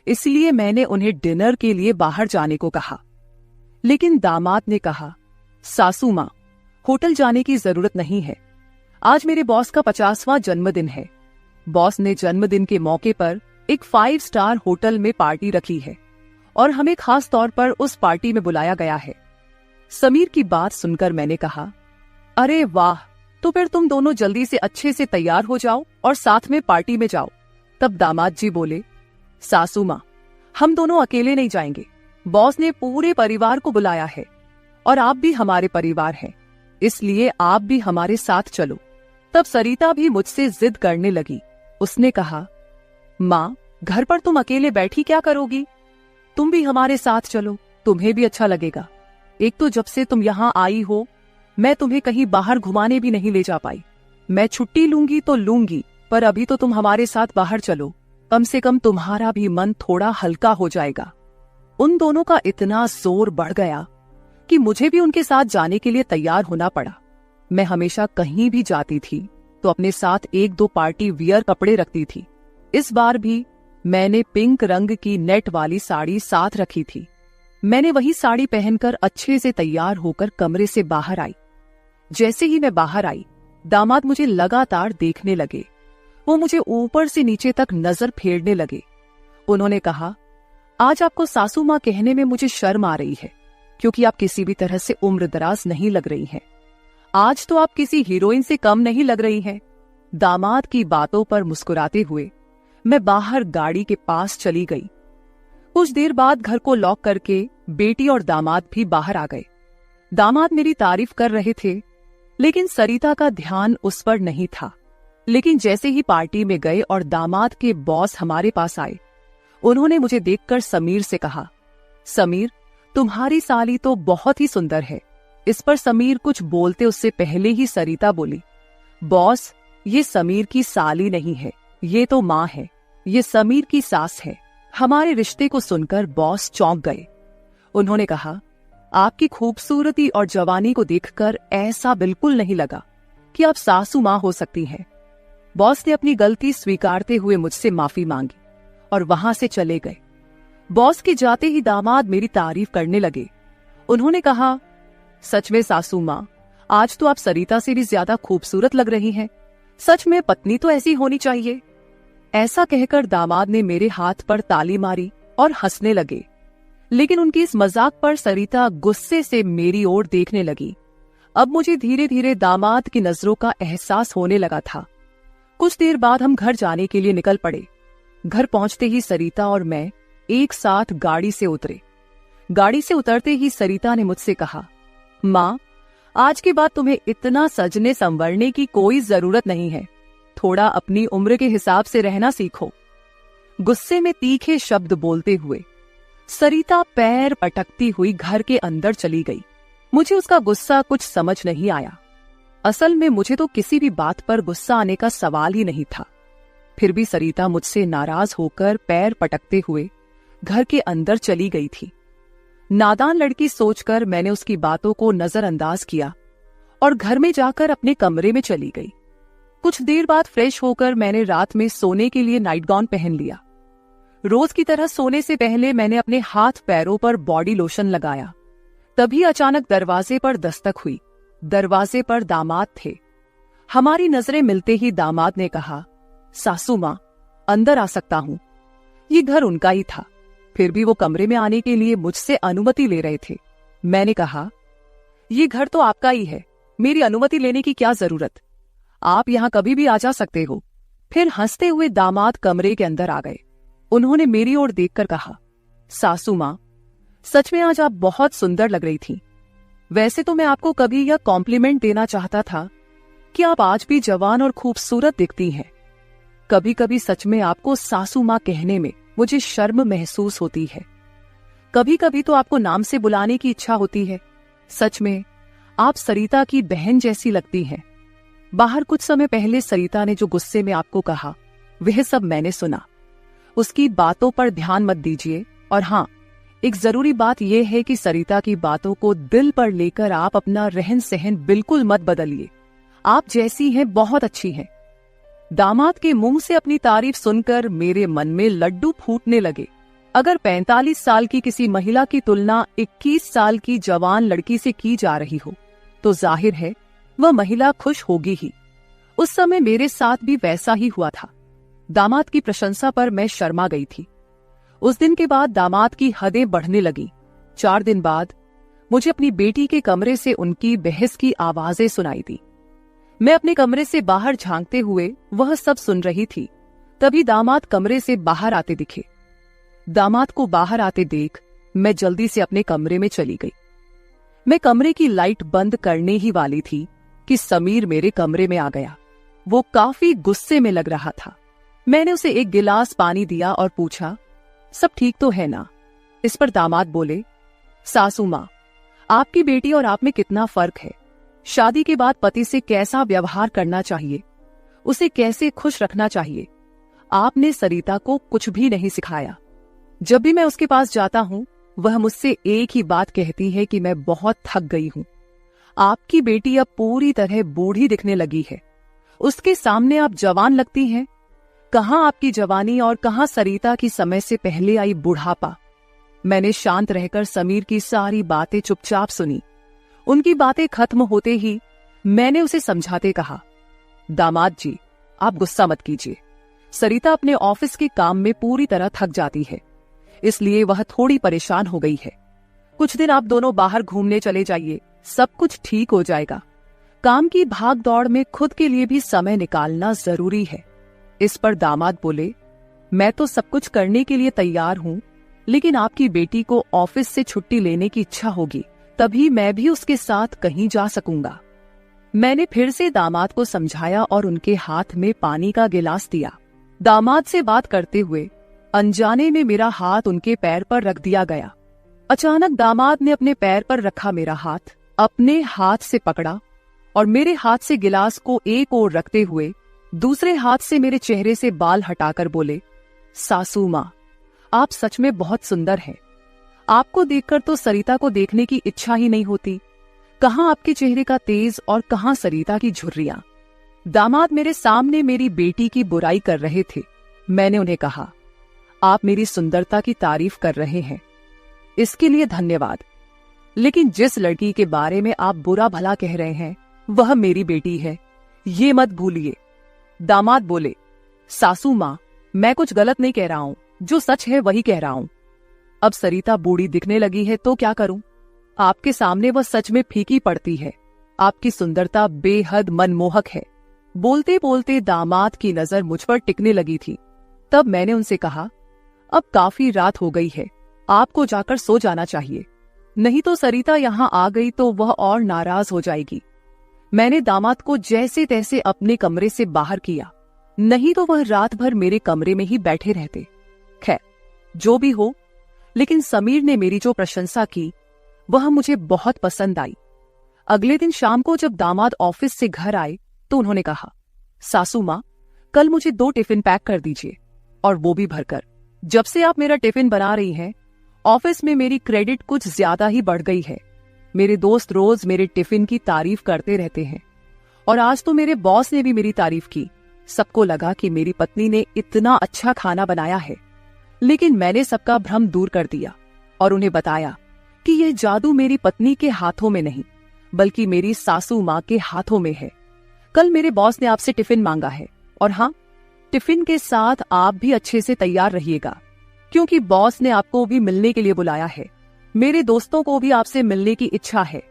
इसलिए मैंने उन्हें डिनर के लिए बाहर जाने को कहा। लेकिन दामाद ने कहा, सासू माँ, होटल जाने की जरूरत नहीं है। आज मेरे बॉस का 50वां जन्मदिन है। बॉस ने जन्मदिन के मौके पर एक 5 स्टार होटल में पार्टी रखी है और हमें खास तौर पर उस पार्टी में बुलाया गया है। समीर की बात सुनकर मैंने कहा, अरे वाह, तो फिर तुम दोनों जल्दी से अच्छे से तैयार हो जाओ और साथ में पार्टी में जाओ। तब दामाद जी बोले, सासू माँ, हम दोनों अकेले नहीं जाएंगे। बॉस ने पूरे परिवार को बुलाया है और आप भी हमारे परिवार हैं, इसलिए आप भी हमारे साथ चलो। तब सरिता भी मुझसे जिद करने लगी। उसने कहा, माँ, घर पर तुम अकेले बैठी क्या करोगी? तुम भी हमारे साथ चलो, तुम्हें भी अच्छा लगेगा। एक तो जब से तुम यहाँ आई हो, मैं तुम्हें कहीं बाहर घुमाने भी नहीं ले जा पाई। मैं छुट्टी लूंगी तो लूंगी, पर अभी तो तुम हमारे साथ बाहर चलो, कम से कम तुम्हारा भी मन थोड़ा हल्का हो जाएगा। उन दोनों का इतना जोर बढ़ गया कि मुझे भी उनके साथ जाने के लिए तैयार होना पड़ा। मैं हमेशा कहीं भी जाती थी तो अपने साथ 1-2 पार्टी वियर कपड़े रखती थी। इस बार भी मैंने पिंक रंग की नेट वाली साड़ी साथ रखी थी। मैंने वही साड़ी पहनकर अच्छे से तैयार होकर कमरे से बाहर आई। जैसे ही मैं बाहर आई, दामाद मुझे लगातार देखने लगे। वो मुझे ऊपर से नीचे तक नजर फेरने लगे। उन्होंने कहा, आज आपको सासू माँ कहने में मुझे शर्म आ रही है, क्योंकि आप किसी भी तरह से उम्रदराज नहीं लग रही हैं। आज तो आप किसी हीरोइन से कम नहीं लग रही हैं। दामाद की बातों पर मुस्कुराते हुए मैं बाहर गाड़ी के पास चली गई। कुछ देर बाद घर को लॉक करके बेटी और दामाद भी बाहर आ गए। दामाद मेरी तारीफ कर रहे थे, लेकिन सरिता का ध्यान उस पर नहीं था। लेकिन जैसे ही पार्टी में गए और दामाद के बॉस हमारे पास आए, उन्होंने मुझे देखकर समीर से कहा, समीर, तुम्हारी साली तो बहुत ही सुंदर है। इस पर समीर कुछ बोलते उससे पहले ही सरिता बोली, बॉस, ये समीर की साली नहीं है, ये तो माँ है, ये समीर की सास है। हमारे रिश्ते को सुनकर बॉस चौंक गए। उन्होंने कहा, आपकी खूबसूरती और जवानी को देखकर ऐसा बिल्कुल नहीं लगा कि आप सासू माँ हो सकती हैं। बॉस ने अपनी गलती स्वीकारते हुए मुझसे माफी मांगी और वहां से चले गए। बॉस के जाते ही दामाद मेरी तारीफ करने लगे। उन्होंने कहा, सच में सासू माँ, आज तो आप सरिता से भी ज्यादा खूबसूरत लग रही हैं। सच में पत्नी तो ऐसी होनी चाहिए। ऐसा कहकर दामाद ने मेरे हाथ पर ताली मारी और हंसने लगे। लेकिन उनकी इस मजाक पर सरिता गुस्से से मेरी ओर देखने लगी। अब मुझे धीरे धीरे दामाद की नजरों का एहसास होने लगा था। कुछ देर बाद हम घर जाने के लिए निकल पड़े। घर पहुंचते ही सरिता और मैं एक साथ गाड़ी से उतरे। गाड़ी से उतरते ही सरिता ने मुझसे कहा, माँ, आज के बाद तुम्हें इतना सजने संवरने की कोई जरूरत नहीं है। थोड़ा अपनी उम्र के हिसाब से रहना सीखो। गुस्से में तीखे शब्द बोलते हुए सरिता पैर पटकती हुई घर के अंदर चली गई। मुझे उसका गुस्सा कुछ समझ नहीं आया। असल में मुझे तो किसी भी बात पर गुस्सा आने का सवाल ही नहीं था। फिर भी सरिता मुझसे नाराज होकर पैर पटकते हुए घर के अंदर चली गई थी। नादान लड़की सोचकर मैंने उसकी बातों को नजरअंदाज किया और घर में जाकर अपने कमरे में चली गई। कुछ देर बाद फ्रेश होकर मैंने रात में सोने के लिए नाइट गाउन पहन लिया। रोज की तरह सोने से पहले मैंने अपने हाथ पैरों पर बॉडी लोशन लगाया। तभी अचानक दरवाजे पर दस्तक हुई। दरवाजे पर दामाद थे। हमारी नजरें मिलते ही दामाद ने कहा, सासू माँ, अंदर आ सकता हूं। ये घर उनका ही था, फिर भी वो कमरे में आने के लिए मुझसे अनुमति ले रहे थे। मैंने कहा, ये घर तो आपका ही है, मेरी अनुमति लेने की क्या जरूरत, आप यहाँ कभी भी आ जा सकते हो। फिर हंसते हुए दामाद कमरे के अंदर आ गए। उन्होंने मेरी ओर देखकर कहा, सासू माँ, सच में आज आप बहुत सुंदर लग रही थी। वैसे तो मैं आपको कभी यह कॉम्प्लीमेंट देना चाहता था कि आप आज भी जवान और खूबसूरत दिखती हैं। कभी कभी सच में आपको सासू माँ कहने में मुझे शर्म महसूस होती है। कभी कभी तो आपको नाम से बुलाने की इच्छा होती है। सच में आप सरिता की बहन जैसी लगती हैं। बाहर कुछ समय पहले सरिता ने जो गुस्से में आपको कहा, वह सब मैंने सुना। उसकी बातों पर ध्यान मत दीजिए। और हाँ, एक जरूरी बात यह है कि सरिता की बातों को दिल पर लेकर आप अपना रहन सहन बिल्कुल मत बदलिए। आप जैसी हैं बहुत अच्छी हैं। दामाद के मुंह से अपनी तारीफ सुनकर मेरे मन में लड्डू फूटने लगे। अगर 45 साल की किसी महिला की तुलना 21 साल की जवान लड़की से की जा रही हो तो जाहिर है वह महिला खुश होगी ही। उस समय मेरे साथ भी वैसा ही हुआ था। दामाद की प्रशंसा पर मैं शर्मा गई थी। उस दिन के बाद दामाद की हदें बढ़ने लगी। 4 दिन बाद मुझे अपनी बेटी के कमरे से उनकी बहस की आवाजें सुनाई दी। मैं अपने कमरे से बाहर झांकते हुए वह सब सुन रही थी। तभी दामाद कमरे से बाहर आते दिखे। दामाद को बाहर आते देख मैं जल्दी से अपने कमरे में चली गई। मैं कमरे की लाइट बंद करने ही वाली थी कि समीर मेरे कमरे में आ गया। वो काफी गुस्से में लग रहा था। मैंने उसे एक गिलास पानी दिया और पूछा, सब ठीक तो है ना? इस पर दामाद बोले, सासू माँ, आपकी बेटी और आप में कितना फर्क है। शादी के बाद पति से कैसा व्यवहार करना चाहिए, उसे कैसे खुश रखना चाहिए, आपने सरिता को कुछ भी नहीं सिखाया। जब भी मैं उसके पास जाता हूँ वह मुझसे एक ही बात कहती है कि मैं बहुत थक गई हूँ। आपकी बेटी अब पूरी तरह बूढ़ी दिखने लगी है, उसके सामने आप जवान लगती हैं। कहाँ आपकी जवानी और कहाँ सरिता की समय से पहले आई बुढ़ापा। मैंने शांत रहकर समीर की सारी बातें चुपचाप सुनी। उनकी बातें खत्म होते ही मैंने उसे समझाते कहा, दामाद जी, आप गुस्सा मत कीजिए। सरिता अपने ऑफिस के काम में पूरी तरह थक जाती है, इसलिए वह थोड़ी परेशान हो गई है। कुछ दिन आप दोनों बाहर घूमने चले जाइए, सब कुछ ठीक हो जाएगा। काम की भाग दौड़ में खुद के लिए भी समय निकालना जरूरी है। इस पर दामाद बोले, मैं तो सब कुछ करने के लिए तैयार हूँ, लेकिन आपकी बेटी को ऑफिस से छुट्टी लेने की इच्छा होगी, तभी मैं भी उसके साथ कहीं जा सकूंगा। मैंने फिर से दामाद को समझाया और उनके हाथ में पानी का गिलास दिया। दामाद से बात करते हुए अनजाने में मेरा हाथ उनके पैर पर रख दिया गया। अचानक दामाद ने अपने पैर पर रखा मेरा हाथ अपने हाथ से पकड़ा और मेरे हाथ से गिलास को एक ओर रखते हुए दूसरे हाथ से मेरे चेहरे से बाल हटाकर बोले, सासू माँ, आप सच में बहुत सुंदर हैं। आपको देखकर तो सरिता को देखने की इच्छा ही नहीं होती। कहाँ आपके चेहरे का तेज और कहाँ सरिता की झुर्रियां। दामाद मेरे सामने मेरी बेटी की बुराई कर रहे थे। मैंने उन्हें कहा, आप मेरी सुंदरता की तारीफ कर रहे हैं, इसके लिए धन्यवाद, लेकिन जिस लड़की के बारे में आप बुरा भला कह रहे हैं वह मेरी बेटी है, ये मत भूलिए। दामाद बोले, सासू माँ, मैं कुछ गलत नहीं कह रहा हूँ, जो सच है वही कह रहा हूँ। अब सरिता बूढ़ी दिखने लगी है तो क्या करूं? आपके सामने वह सच में फीकी पड़ती है। आपकी सुंदरता बेहद मनमोहक है। बोलते बोलते दामाद की नजर मुझ पर टिकने लगी थी। तब मैंने उनसे कहा, अब काफी रात हो गई है, आपको जाकर सो जाना चाहिए, नहीं तो सरिता यहाँ आ गई तो वह और नाराज हो जाएगी। मैंने दामाद को जैसे तैसे अपने कमरे से बाहर किया, नहीं तो वह रात भर मेरे कमरे में ही बैठे रहते। खैर, जो भी हो, लेकिन समीर ने मेरी जो प्रशंसा की वह मुझे बहुत पसंद आई। अगले दिन शाम को जब दामाद ऑफिस से घर आए तो उन्होंने कहा, सासू माँ, कल मुझे 2 टिफिन पैक कर दीजिए, और वो भी भरकर। जब से आप मेरा टिफिन बना रही हैं, ऑफिस में मेरी क्रेडिट कुछ ज्यादा ही बढ़ गई है। मेरे दोस्त रोज मेरे टिफिन की तारीफ करते रहते हैं, और आज तो मेरे बॉस ने भी मेरी तारीफ की। सबको लगा कि मेरी पत्नी ने इतना अच्छा खाना बनाया है, लेकिन मैंने सबका भ्रम दूर कर दिया और उन्हें बताया कि यह जादू मेरी पत्नी के हाथों में नहीं, बल्कि मेरी सासू माँ के हाथों में है। कल मेरे बॉस ने आपसे टिफिन मांगा है, और हाँ, टिफिन के साथ आप भी अच्छे से तैयार रहिएगा, क्योंकि बॉस ने आपको भी मिलने के लिए बुलाया है। मेरे दोस्तों को भी आपसे मिलने की इच्छा है।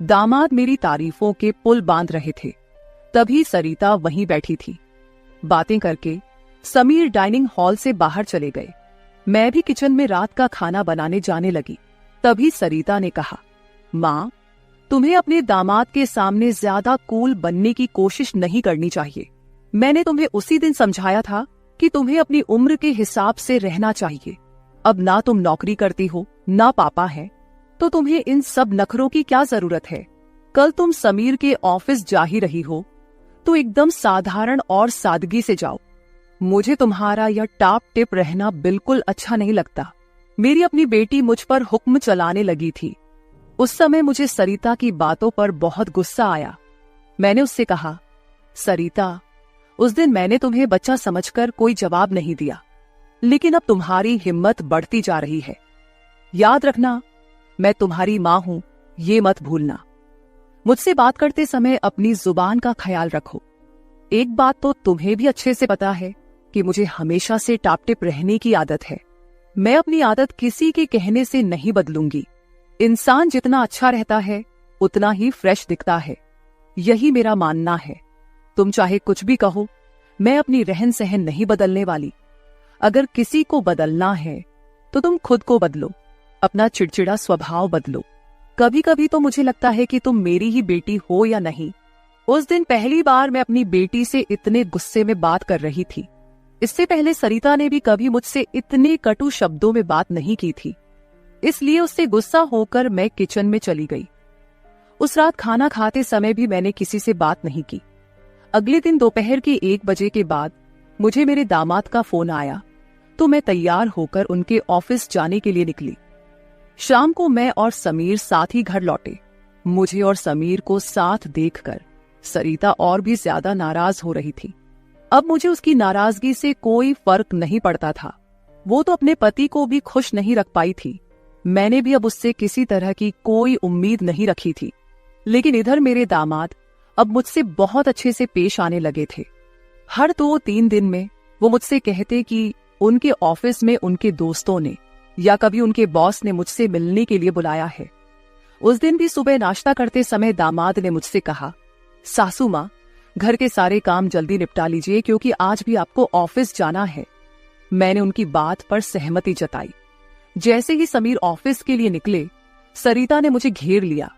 दामाद मेरी तारीफों के पुल बांध रहे थे, तभी सरिता वहीं बैठी थी। बातें करके समीर डाइनिंग हॉल से बाहर चले गए। मैं भी किचन में रात का खाना बनाने जाने लगी। तभी सरिता ने कहा, माँ, तुम्हें अपने दामाद के सामने ज्यादा कूल बनने की कोशिश नहीं करनी चाहिए। मैंने तुम्हें उसी दिन समझाया था कि तुम्हें अपनी उम्र के हिसाब से रहना चाहिए। अब ना तुम नौकरी करती हो, ना पापा है, तो तुम्हें इन सब नखरों की क्या जरूरत है। कल तुम समीर के ऑफिस जा ही रही हो तो एकदम साधारण और सादगी से जाओ। मुझे तुम्हारा यह टाप टिप रहना बिल्कुल अच्छा नहीं लगता। मेरी अपनी बेटी मुझ पर हुक्म चलाने लगी थी। उस समय मुझे सरिता की बातों पर बहुत गुस्सा आया। मैंने उससे कहा, सरिता, उस दिन मैंने तुम्हें बच्चा समझकर कोई जवाब नहीं दिया। लेकिन अब तुम्हारी हिम्मत बढ़ती जा रही है। याद रखना, मैं तुम्हारी मां हूं, ये मत भूलना। मुझसे बात करते समय अपनी जुबान का ख्याल रखो। एक बात तो तुम्हें भी अच्छे से पता है कि मुझे हमेशा से टाप-टिप रहने की आदत है। मैं अपनी आदत किसी के कहने से नहीं बदलूंगी। इंसान जितना अच्छा रहता है उतना ही फ्रेश दिखता है, यही मेरा मानना है। तुम चाहे कुछ भी कहो, मैं अपनी रहन सहन नहीं बदलने वाली। अगर किसी को बदलना है तो तुम खुद को बदलो, अपना चिड़चिड़ा स्वभाव बदलो। कभी कभी तो मुझे लगता है कि तुम मेरी ही बेटी हो या नहीं। उस दिन पहली बार मैं अपनी बेटी से इतने गुस्से में बात कर रही थी। इससे पहले सरिता ने भी कभी मुझसे इतने कटु शब्दों में बात नहीं की थी। इसलिए उससे गुस्सा होकर मैं किचन में चली गई। उस रात खाना खाते समय भी मैंने किसी से बात नहीं की। अगले दिन दोपहर के 1 बजे के बाद मुझे मेरे दामाद का फोन आया तो मैं तैयार होकर उनके ऑफिस जाने के लिए निकली। शाम को मैं और समीर साथ ही घर लौटे। मुझे और समीर को साथ देखकर सरिता और भी ज्यादा नाराज हो रही थी। अब मुझे उसकी नाराजगी से कोई फर्क नहीं पड़ता था। वो तो अपने पति को भी खुश नहीं रख पाई थी। मैंने भी अब उससे किसी तरह की कोई उम्मीद नहीं रखी थी। लेकिन इधर मेरे दामाद अब मुझसे बहुत अच्छे से पेश आने लगे थे। हर 2-3 दिन में वो मुझसे कहते कि उनके ऑफिस में उनके दोस्तों ने या कभी उनके बॉस ने मुझसे मिलने के लिए बुलाया है। उस दिन भी सुबह नाश्ता करते समय दामाद ने मुझसे कहा, सासू माँ, घर के सारे काम जल्दी निपटा लीजिए क्योंकि आज भी आपको ऑफिस जाना है। मैंने उनकी बात पर सहमति जताई। जैसे ही समीर ऑफिस के लिए निकले, सरिता ने मुझे घेर लिया।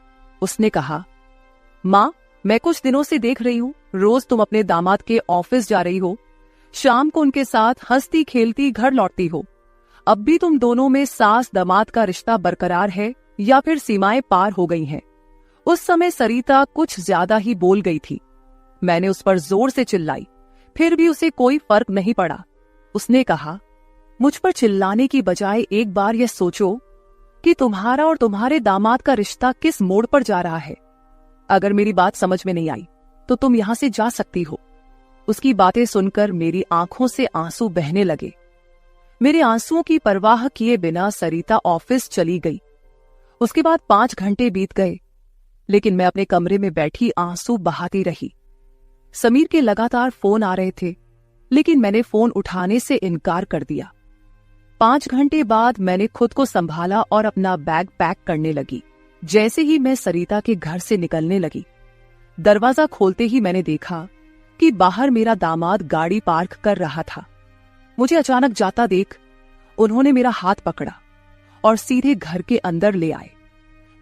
उसने कहा, माँ, मैं कुछ दिनों से देख रही हूँ रोज तुम अपने दामाद के ऑफिस जा रही हो, शाम को उनके साथ हंसती खेलती घर लौटती हो। अब भी तुम दोनों में सास दामाद का रिश्ता बरकरार है या फिर सीमाएं पार हो गई हैं? उस समय सरिता कुछ ज्यादा ही बोल गई थी। मैंने उस पर जोर से चिल्लाई, फिर भी उसे कोई फर्क नहीं पड़ा। उसने कहा, मुझ पर चिल्लाने की बजाय एक बार यह सोचो कि तुम्हारा और तुम्हारे दामाद का रिश्ता किस मोड़ पर जा रहा है। अगर मेरी बात समझ में नहीं आई तो तुम यहां से जा सकती हो। उसकी बातें सुनकर मेरी आंखों से आंसू बहने लगे। मेरे आंसुओं की परवाह किए बिना सरिता ऑफिस चली गई। उसके बाद 5 घंटे बीत गए, लेकिन मैं अपने कमरे में बैठी आंसू बहाती रही। समीर के लगातार फोन आ रहे थे, लेकिन मैंने फोन उठाने से इनकार कर दिया। 5 घंटे बाद मैंने खुद को संभाला और अपना बैग पैक करने लगी। जैसे ही मैं सरिता के घर से निकलने लगी, दरवाजा खोलते ही मैंने देखा कि बाहर मेरा दामाद गाड़ी पार्क कर रहा था। मुझे अचानक जाता देख उन्होंने मेरा हाथ पकड़ा और सीधे घर के अंदर ले आए।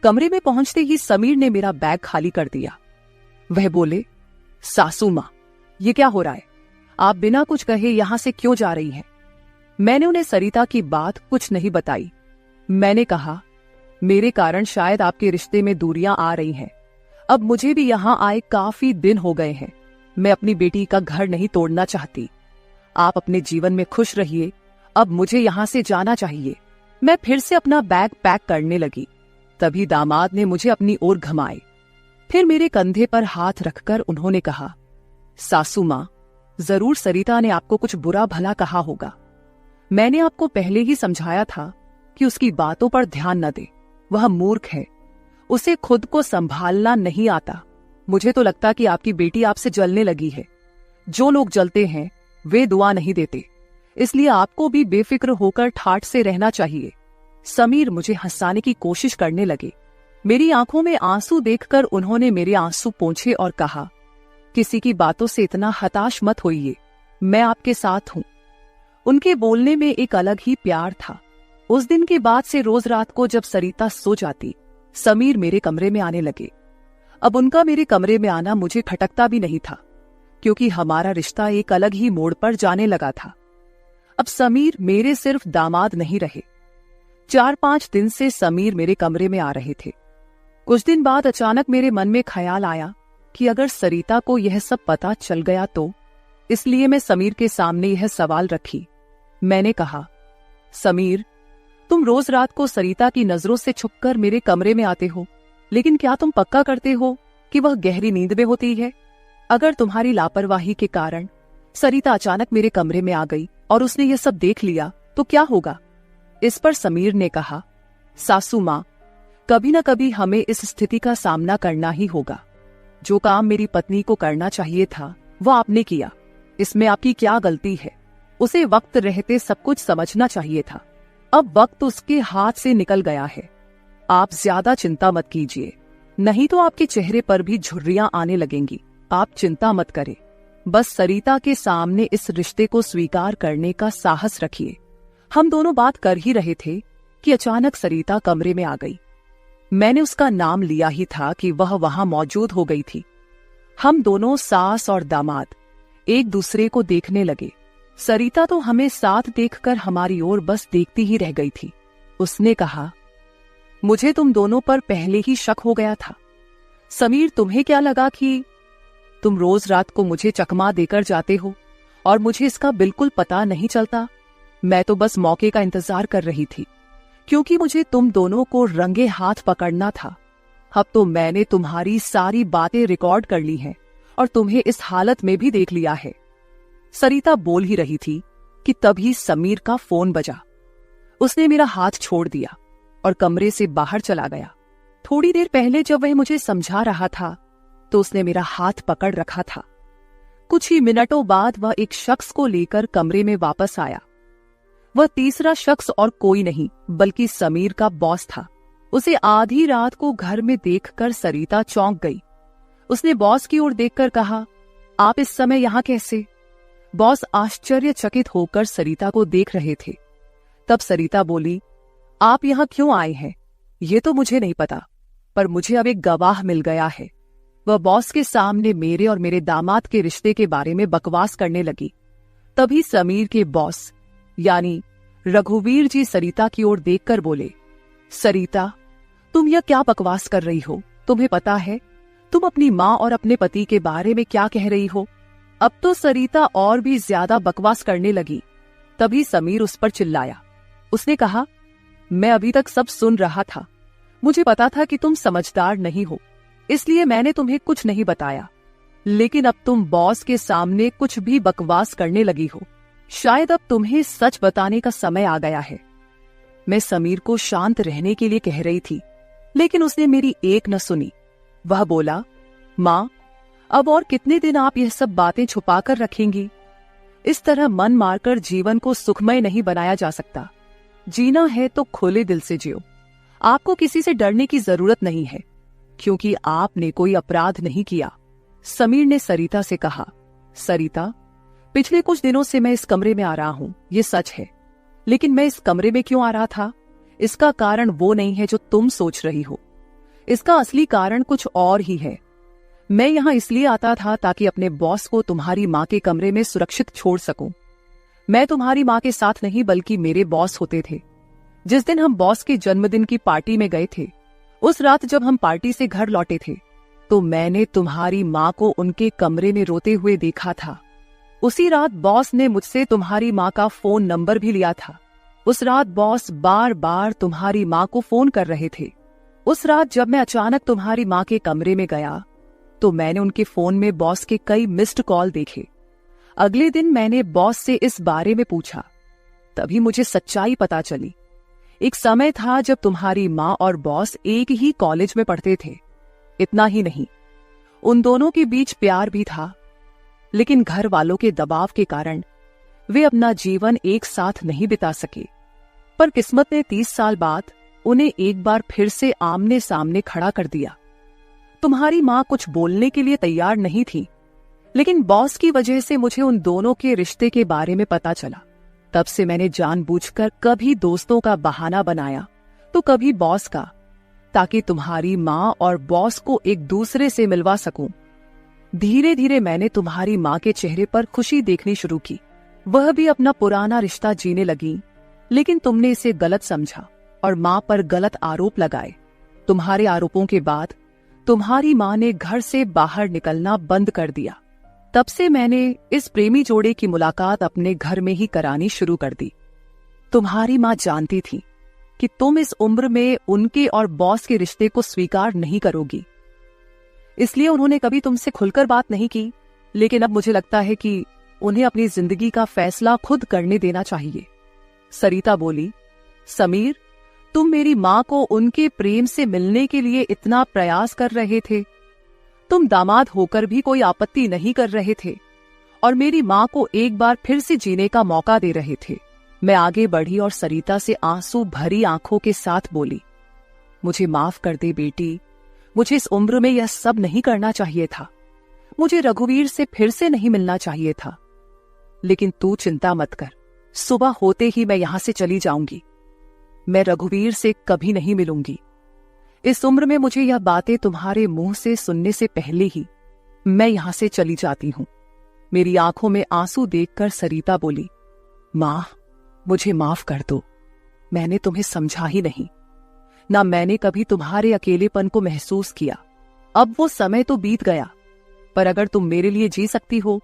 कमरे में पहुंचते ही समीर ने मेरा बैग खाली कर दिया। वह बोले, सासू मां, ये क्या हो रहा है? आप बिना कुछ कहे यहां से क्यों जा रही हैं? मैंने उन्हें सरिता की बात कुछ नहीं बताई। मैंने कहा, मेरे कारण शायद आपके रिश्ते में दूरियां आ रही हैं। अब मुझे भी यहां आए काफी दिन हो गए हैं। मैं अपनी बेटी का घर नहीं तोड़ना चाहती। आप अपने जीवन में खुश रहिए, अब मुझे यहां से जाना चाहिए। मैं फिर से अपना बैग पैक करने लगी। तभी दामाद ने मुझे अपनी ओर घुमाए। फिर मेरे कंधे पर हाथ रखकर उन्होंने कहा, सासू मां, जरूर सरिता ने आपको कुछ बुरा भला कहा होगा। मैंने आपको पहले ही समझाया था कि उसकी बातों पर ध्यान न दे। वह मूर्ख है, उसे खुद को संभालना नहीं आता। मुझे तो लगता कि आपकी बेटी आपसे जलने लगी है। जो लोग जलते हैं वे दुआ नहीं देते, इसलिए आपको भी बेफिक्र होकर ठाठ से रहना चाहिए। समीर मुझे हंसाने की कोशिश करने लगे। मेरी आंखों में आंसू देखकर उन्होंने मेरे आंसू पोंछे और कहा, किसी की बातों से इतना हताश मत होइए, मैं आपके साथ हूं। उनके बोलने में एक अलग ही प्यार था। उस दिन के बाद से रोज रात को जब सरिता सो जाती, समीर मेरे कमरे में आने लगे। अब उनका मेरे कमरे में आना मुझे खटकता भी नहीं था, क्योंकि हमारा रिश्ता एक अलग ही मोड़ पर जाने लगा था। अब समीर मेरे सिर्फ दामाद नहीं रहे। 4-5 दिन से समीर मेरे कमरे में आ रहे थे। कुछ दिन बाद अचानक मेरे मन में ख्याल आया कि अगर सरिता को यह सब पता चल गया तो, इसलिए मैं समीर के सामने यह सवाल रखी। मैंने कहा, समीर, तुम रोज रात को सरिता की नजरों से छुपकर मेरे कमरे में आते हो, लेकिन क्या तुम पक्का करते हो कि वह गहरी नींद में होती है? अगर तुम्हारी लापरवाही के कारण सरिता अचानक मेरे कमरे में आ गई और उसने ये सब देख लिया तो क्या होगा? इस पर समीर ने कहा, सासू माँ, कभी न कभी हमें इस स्थिति का सामना करना ही होगा। जो काम मेरी पत्नी को करना चाहिए था वो आपने किया, इसमें आपकी क्या गलती है? उसे वक्त रहते सब कुछ समझना चाहिए था। अब वक्त उसके हाथ से निकल गया है। आप ज्यादा चिंता मत कीजिए, नहीं तो आपके चेहरे पर भी झुर्रियां आने लगेंगी। आप चिंता मत करें, बस सरिता के सामने इस रिश्ते को स्वीकार करने का साहस रखिए। हम दोनों बात कर ही रहे थे कि अचानक सरिता कमरे में आ गई। मैंने उसका नाम लिया ही था कि वह वहां मौजूद हो गई थी। हम दोनों सास और दामाद एक दूसरे को देखने लगे। सरिता तो हमें साथ देखकर हमारी ओर बस देखती ही रह गई थी। उसने कहा, मुझे तुम दोनों पर पहले ही शक हो गया था। समीर, तुम्हें क्या लगा कि तुम रोज रात को मुझे चकमा देकर जाते हो और मुझे इसका बिल्कुल पता नहीं चलता? मैं तो बस मौके का इंतजार कर रही थी, क्योंकि मुझे तुम दोनों को रंगे हाथ पकड़ना था। अब तो मैंने तुम्हारी सारी बातें रिकॉर्ड कर ली हैं और तुम्हें इस हालत में भी देख लिया है। सरिता बोल ही रही थी कि तभी समीर का फोन बजा। उसने मेरा हाथ छोड़ दिया और कमरे से बाहर चला गया। थोड़ी देर पहले जब वह मुझे समझा रहा था तो उसने मेरा हाथ पकड़ रखा था। कुछ ही मिनटों बाद वह एक शख्स को लेकर कमरे में वापस आया। वह तीसरा शख्स और कोई नहीं बल्कि समीर का बॉस था। उसे आधी रात को घर में देखकर सरिता चौंक गई। उसने बॉस की ओर देखकर कहा, आप इस समय यहां कैसे? बॉस आश्चर्यचकित होकर सरिता को देख रहे थे। तब सरिता बोली, आप यहां क्यों आए हैं ये तो मुझे नहीं पता, पर मुझे अब एक गवाह मिल गया है। वह बॉस के सामने मेरे और मेरे दामाद के रिश्ते के बारे में बकवास करने लगी। तभी समीर के बॉस यानी रघुवीर जी सरिता की ओर देखकर बोले, सरिता, तुम यह क्या बकवास कर रही हो? तुम्हें पता है तुम अपनी माँ और अपने पति के बारे में क्या कह रही हो? अब तो सरिता और भी ज्यादा बकवास करने लगी। तभी समीर उस पर चिल्लाया। उसने कहा, मैं अभी तक सब सुन रहा था। मुझे पता था कि तुम समझदार नहीं हो, इसलिए मैंने तुम्हें कुछ नहीं बताया, लेकिन अब तुम बॉस के सामने कुछ भी बकवास करने लगी हो। शायद अब तुम्हें सच बताने का समय आ गया है। मैं समीर को शांत रहने के लिए कह रही थी, लेकिन उसने मेरी एक न सुनी। वह बोला, माँ, अब और कितने दिन आप यह सब बातें छुपा कर रखेंगी? इस तरह मन मारकर जीवन को सुखमय नहीं बनाया जा सकता। जीना है तो खुले दिल से जियो। आपको किसी से डरने की जरूरत नहीं है, क्योंकि आपने कोई अपराध नहीं किया। समीर ने सरिता से कहा, सरिता, पिछले कुछ दिनों से मैं इस कमरे में आ रहा हूं, ये सच है, लेकिन मैं इस कमरे में क्यों आ रहा था इसका कारण वो नहीं है जो तुम सोच रही हो। इसका असली कारण कुछ और ही है। मैं यहां इसलिए आता था ताकि अपने बॉस को तुम्हारी माँ के कमरे में सुरक्षित छोड़ सकूं। मैं तुम्हारी माँ के साथ नहीं बल्कि मेरे बॉस होते थे। जिस दिन हम बॉस के जन्मदिन की पार्टी में गए थे, उस रात जब हम पार्टी से घर लौटे थे तो मैंने तुम्हारी माँ को उनके कमरे में रोते हुए देखा था। उसी रात बॉस ने मुझसे तुम्हारी माँ का फोन नंबर भी लिया था। उस रात बॉस बार बार तुम्हारी माँ को फोन कर रहे थे। उस रात जब मैं अचानक तुम्हारी माँ के कमरे में गया तो मैंने उनके फोन में बॉस के कई मिस्ड कॉल देखे। अगले दिन मैंने बॉस से इस बारे में पूछा, तभी मुझे सच्चाई पता चली। एक समय था जब तुम्हारी माँ और बॉस एक ही कॉलेज में पढ़ते थे। इतना ही नहीं, उन दोनों के बीच प्यार भी था, लेकिन घर वालों के दबाव के कारण वे अपना जीवन एक साथ नहीं बिता सके। पर किस्मत ने 30 साल बाद उन्हें एक बार फिर से आमने सामने खड़ा कर दिया। तुम्हारी माँ कुछ बोलने के लिए तैयार नहीं थी, लेकिन बॉस की वजह से मुझे उन दोनों के रिश्ते के बारे में पता चला। तब से मैंने जानबूझकर कभी दोस्तों का बहाना बनाया तो कभी बॉस का, ताकि तुम्हारी माँ और बॉस को एक दूसरे से मिलवा सकूं। धीरे धीरे मैंने तुम्हारी माँ के चेहरे पर खुशी देखनी शुरू की। वह भी अपना पुराना रिश्ता जीने लगी, लेकिन तुमने इसे गलत समझा और माँ पर गलत आरोप लगाए। तुम्हारे आरोपों के बाद तुम्हारी माँ ने घर से बाहर निकलना बंद कर दिया। तब से मैंने इस प्रेमी जोड़े की मुलाकात अपने घर में ही करानी शुरू कर दी। तुम्हारी माँ जानती थी कि तुम इस उम्र में उनके और बॉस के रिश्ते को स्वीकार नहीं करोगी, इसलिए उन्होंने कभी तुमसे खुलकर बात नहीं की। लेकिन अब मुझे लगता है कि उन्हें अपनी जिंदगी का फैसला खुद करने देना चाहिए। सरिता बोली, समीर, तुम मेरी माँ को उनके प्रेम से मिलने के लिए इतना प्रयास कर रहे थे, तुम दामाद होकर भी कोई आपत्ति नहीं कर रहे थे और मेरी माँ को एक बार फिर से जीने का मौका दे रहे थे। मैं आगे बढ़ी और सरिता से आंसू भरी आंखों के साथ बोली, मुझे माफ कर दे बेटी, मुझे इस उम्र में यह सब नहीं करना चाहिए था, मुझे रघुवीर से फिर से नहीं मिलना चाहिए था। लेकिन तू चिंता मत कर, सुबह होते ही मैं यहां से चली जाऊंगी। मैं रघुवीर से कभी नहीं मिलूंगी। इस उम्र में मुझे यह बातें तुम्हारे मुंह से सुनने से पहले ही मैं यहां से चली जाती हूं। मेरी आंखों में आंसू देखकर सरिता बोली, मां, मुझे माफ कर दो, मैंने तुम्हें समझा ही नहीं, ना मैंने कभी तुम्हारे अकेलेपन को महसूस किया। अब वो समय तो बीत गया, पर अगर तुम मेरे लिए जी सकती हो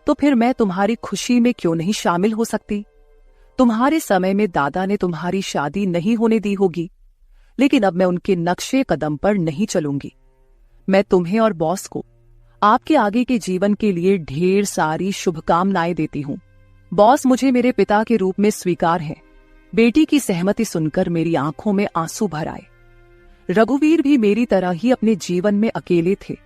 तो फिर मैं तुम्हारी खुशी में क्यों नहीं शामिल हो सकती। तुम्हारे समय में दादा ने तुम्हारी शादी नहीं होने दी होगी, लेकिन अब मैं उनके नक्शे कदम पर नहीं चलूंगी। मैं तुम्हें और बॉस को आपके आगे के जीवन के लिए ढेर सारी शुभकामनाएं देती हूं। बॉस मुझे मेरे पिता के रूप में स्वीकार है। बेटी की सहमति सुनकर मेरी आंखों में आंसू भर आए। रघुवीर भी मेरी तरह ही अपने जीवन में अकेले थे।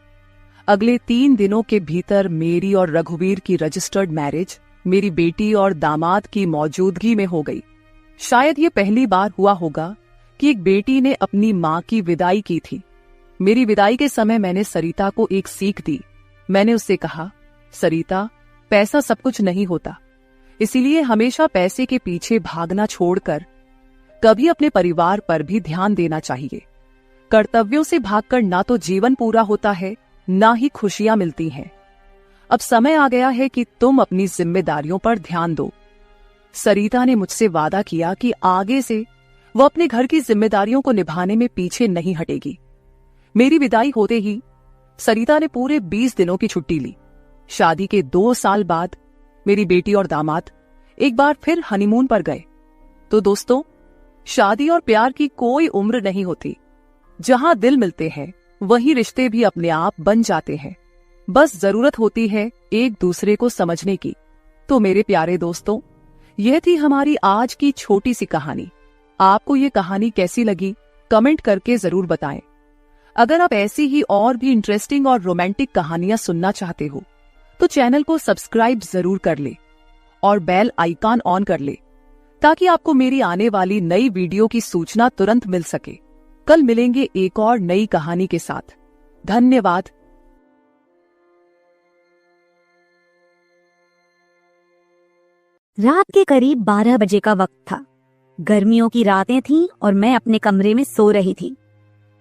अगले 3 दिनों के भीतर मेरी और रघुवीर की रजिस्टर्ड मैरिज मेरी बेटी और दामाद की मौजूदगी में हो गई। शायद ये पहली बार हुआ होगा कि एक बेटी ने अपनी मां की विदाई की थी। मेरी विदाई के समय मैंने सरिता को एक सीख दी। मैंने उससे कहा, सरिता, पैसा सब कुछ नहीं होता, इसीलिए हमेशा पैसे के पीछे भागना छोड़कर कभी अपने परिवार पर भी ध्यान देना चाहिए। कर्तव्यों से भागकर ना तो जीवन पूरा होता है, ना ही खुशियां मिलती हैं। अब समय आ गया है कि तुम अपनी जिम्मेदारियों पर ध्यान दो। सरिता ने मुझसे वादा किया कि आगे से वो अपने घर की जिम्मेदारियों को निभाने में पीछे नहीं हटेगी। मेरी विदाई होते ही सरिता ने पूरे 20 दिनों की छुट्टी ली। शादी के 2 साल बाद मेरी बेटी और दामाद एक बार फिर हनीमून पर गए। तो दोस्तों, शादी और प्यार की कोई उम्र नहीं होती। जहां दिल मिलते हैं वहीं रिश्ते भी अपने आप बन जाते हैं। बस जरूरत होती है एक दूसरे को समझने की। तो मेरे प्यारे दोस्तों, यह थी हमारी आज की छोटी सी कहानी। आपको ये कहानी कैसी लगी कमेंट करके जरूर बताएं। अगर आप ऐसी ही और भी इंटरेस्टिंग और रोमांटिक कहानियां सुनना चाहते हो तो चैनल को सब्सक्राइब जरूर कर ले और बेल आइकॉन ऑन कर ले, ताकि आपको मेरी आने वाली नई वीडियो की सूचना तुरंत मिल सके। कल मिलेंगे एक और नई कहानी के साथ। धन्यवाद। रात के करीब 12 बजे का वक्त था। गर्मियों की रातें थीं और मैं अपने कमरे में सो रही थी।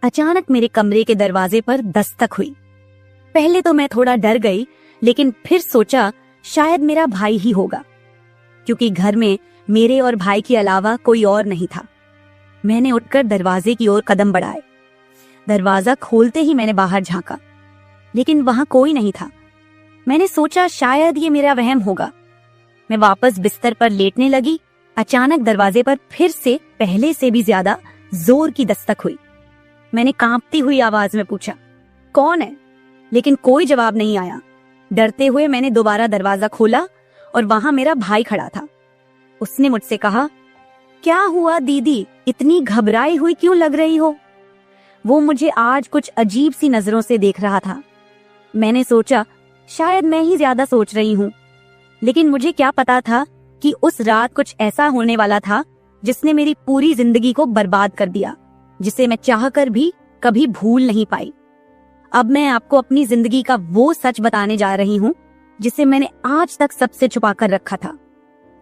अचानक मेरे कमरे के दरवाजे पर दस्तक हुई। पहले तो मैं थोड़ा डर गई, लेकिन फिर सोचा शायद मेरा भाई ही होगा, क्योंकि घर में मेरे और भाई के अलावा कोई और नहीं था। मैंने उठकर दरवाजे की ओर कदम बढ़ाए। दरवाजा खोलते ही मैंने बाहर झांका, लेकिन वहां कोई नहीं था। मैंने सोचा शायद ये मेरा वहम होगा। मैं वापस बिस्तर पर लेटने लगी। अचानक दरवाजे पर फिर से पहले से भी ज्यादा जोर की दस्तक हुई। मैंने कांपती हुई आवाज में पूछा, कौन है? लेकिन कोई जवाब नहीं आया। डरते हुए मैंने दोबारा दरवाजा खोला और वहां मेरा भाई खड़ा था। उसने मुझसे कहा, क्या हुआ दीदी, इतनी घबराई हुई क्यों लग रही हो? वो मुझे आज कुछ अजीब सी नजरों से देख रहा था। मैंने सोचा शायद मैं ही ज्यादा सोच रही हूँ, लेकिन मुझे क्या पता था कि उस रात कुछ ऐसा होने वाला था जिसने मेरी पूरी जिंदगी को बर्बाद कर दिया, जिसे मैं चाहकर भी कभी भूल नहीं पाई। अब मैं आपको अपनी जिंदगी का वो सच बताने जा रही हूँ जिसे मैंने आज तक सबसे छुपा कर रखा था।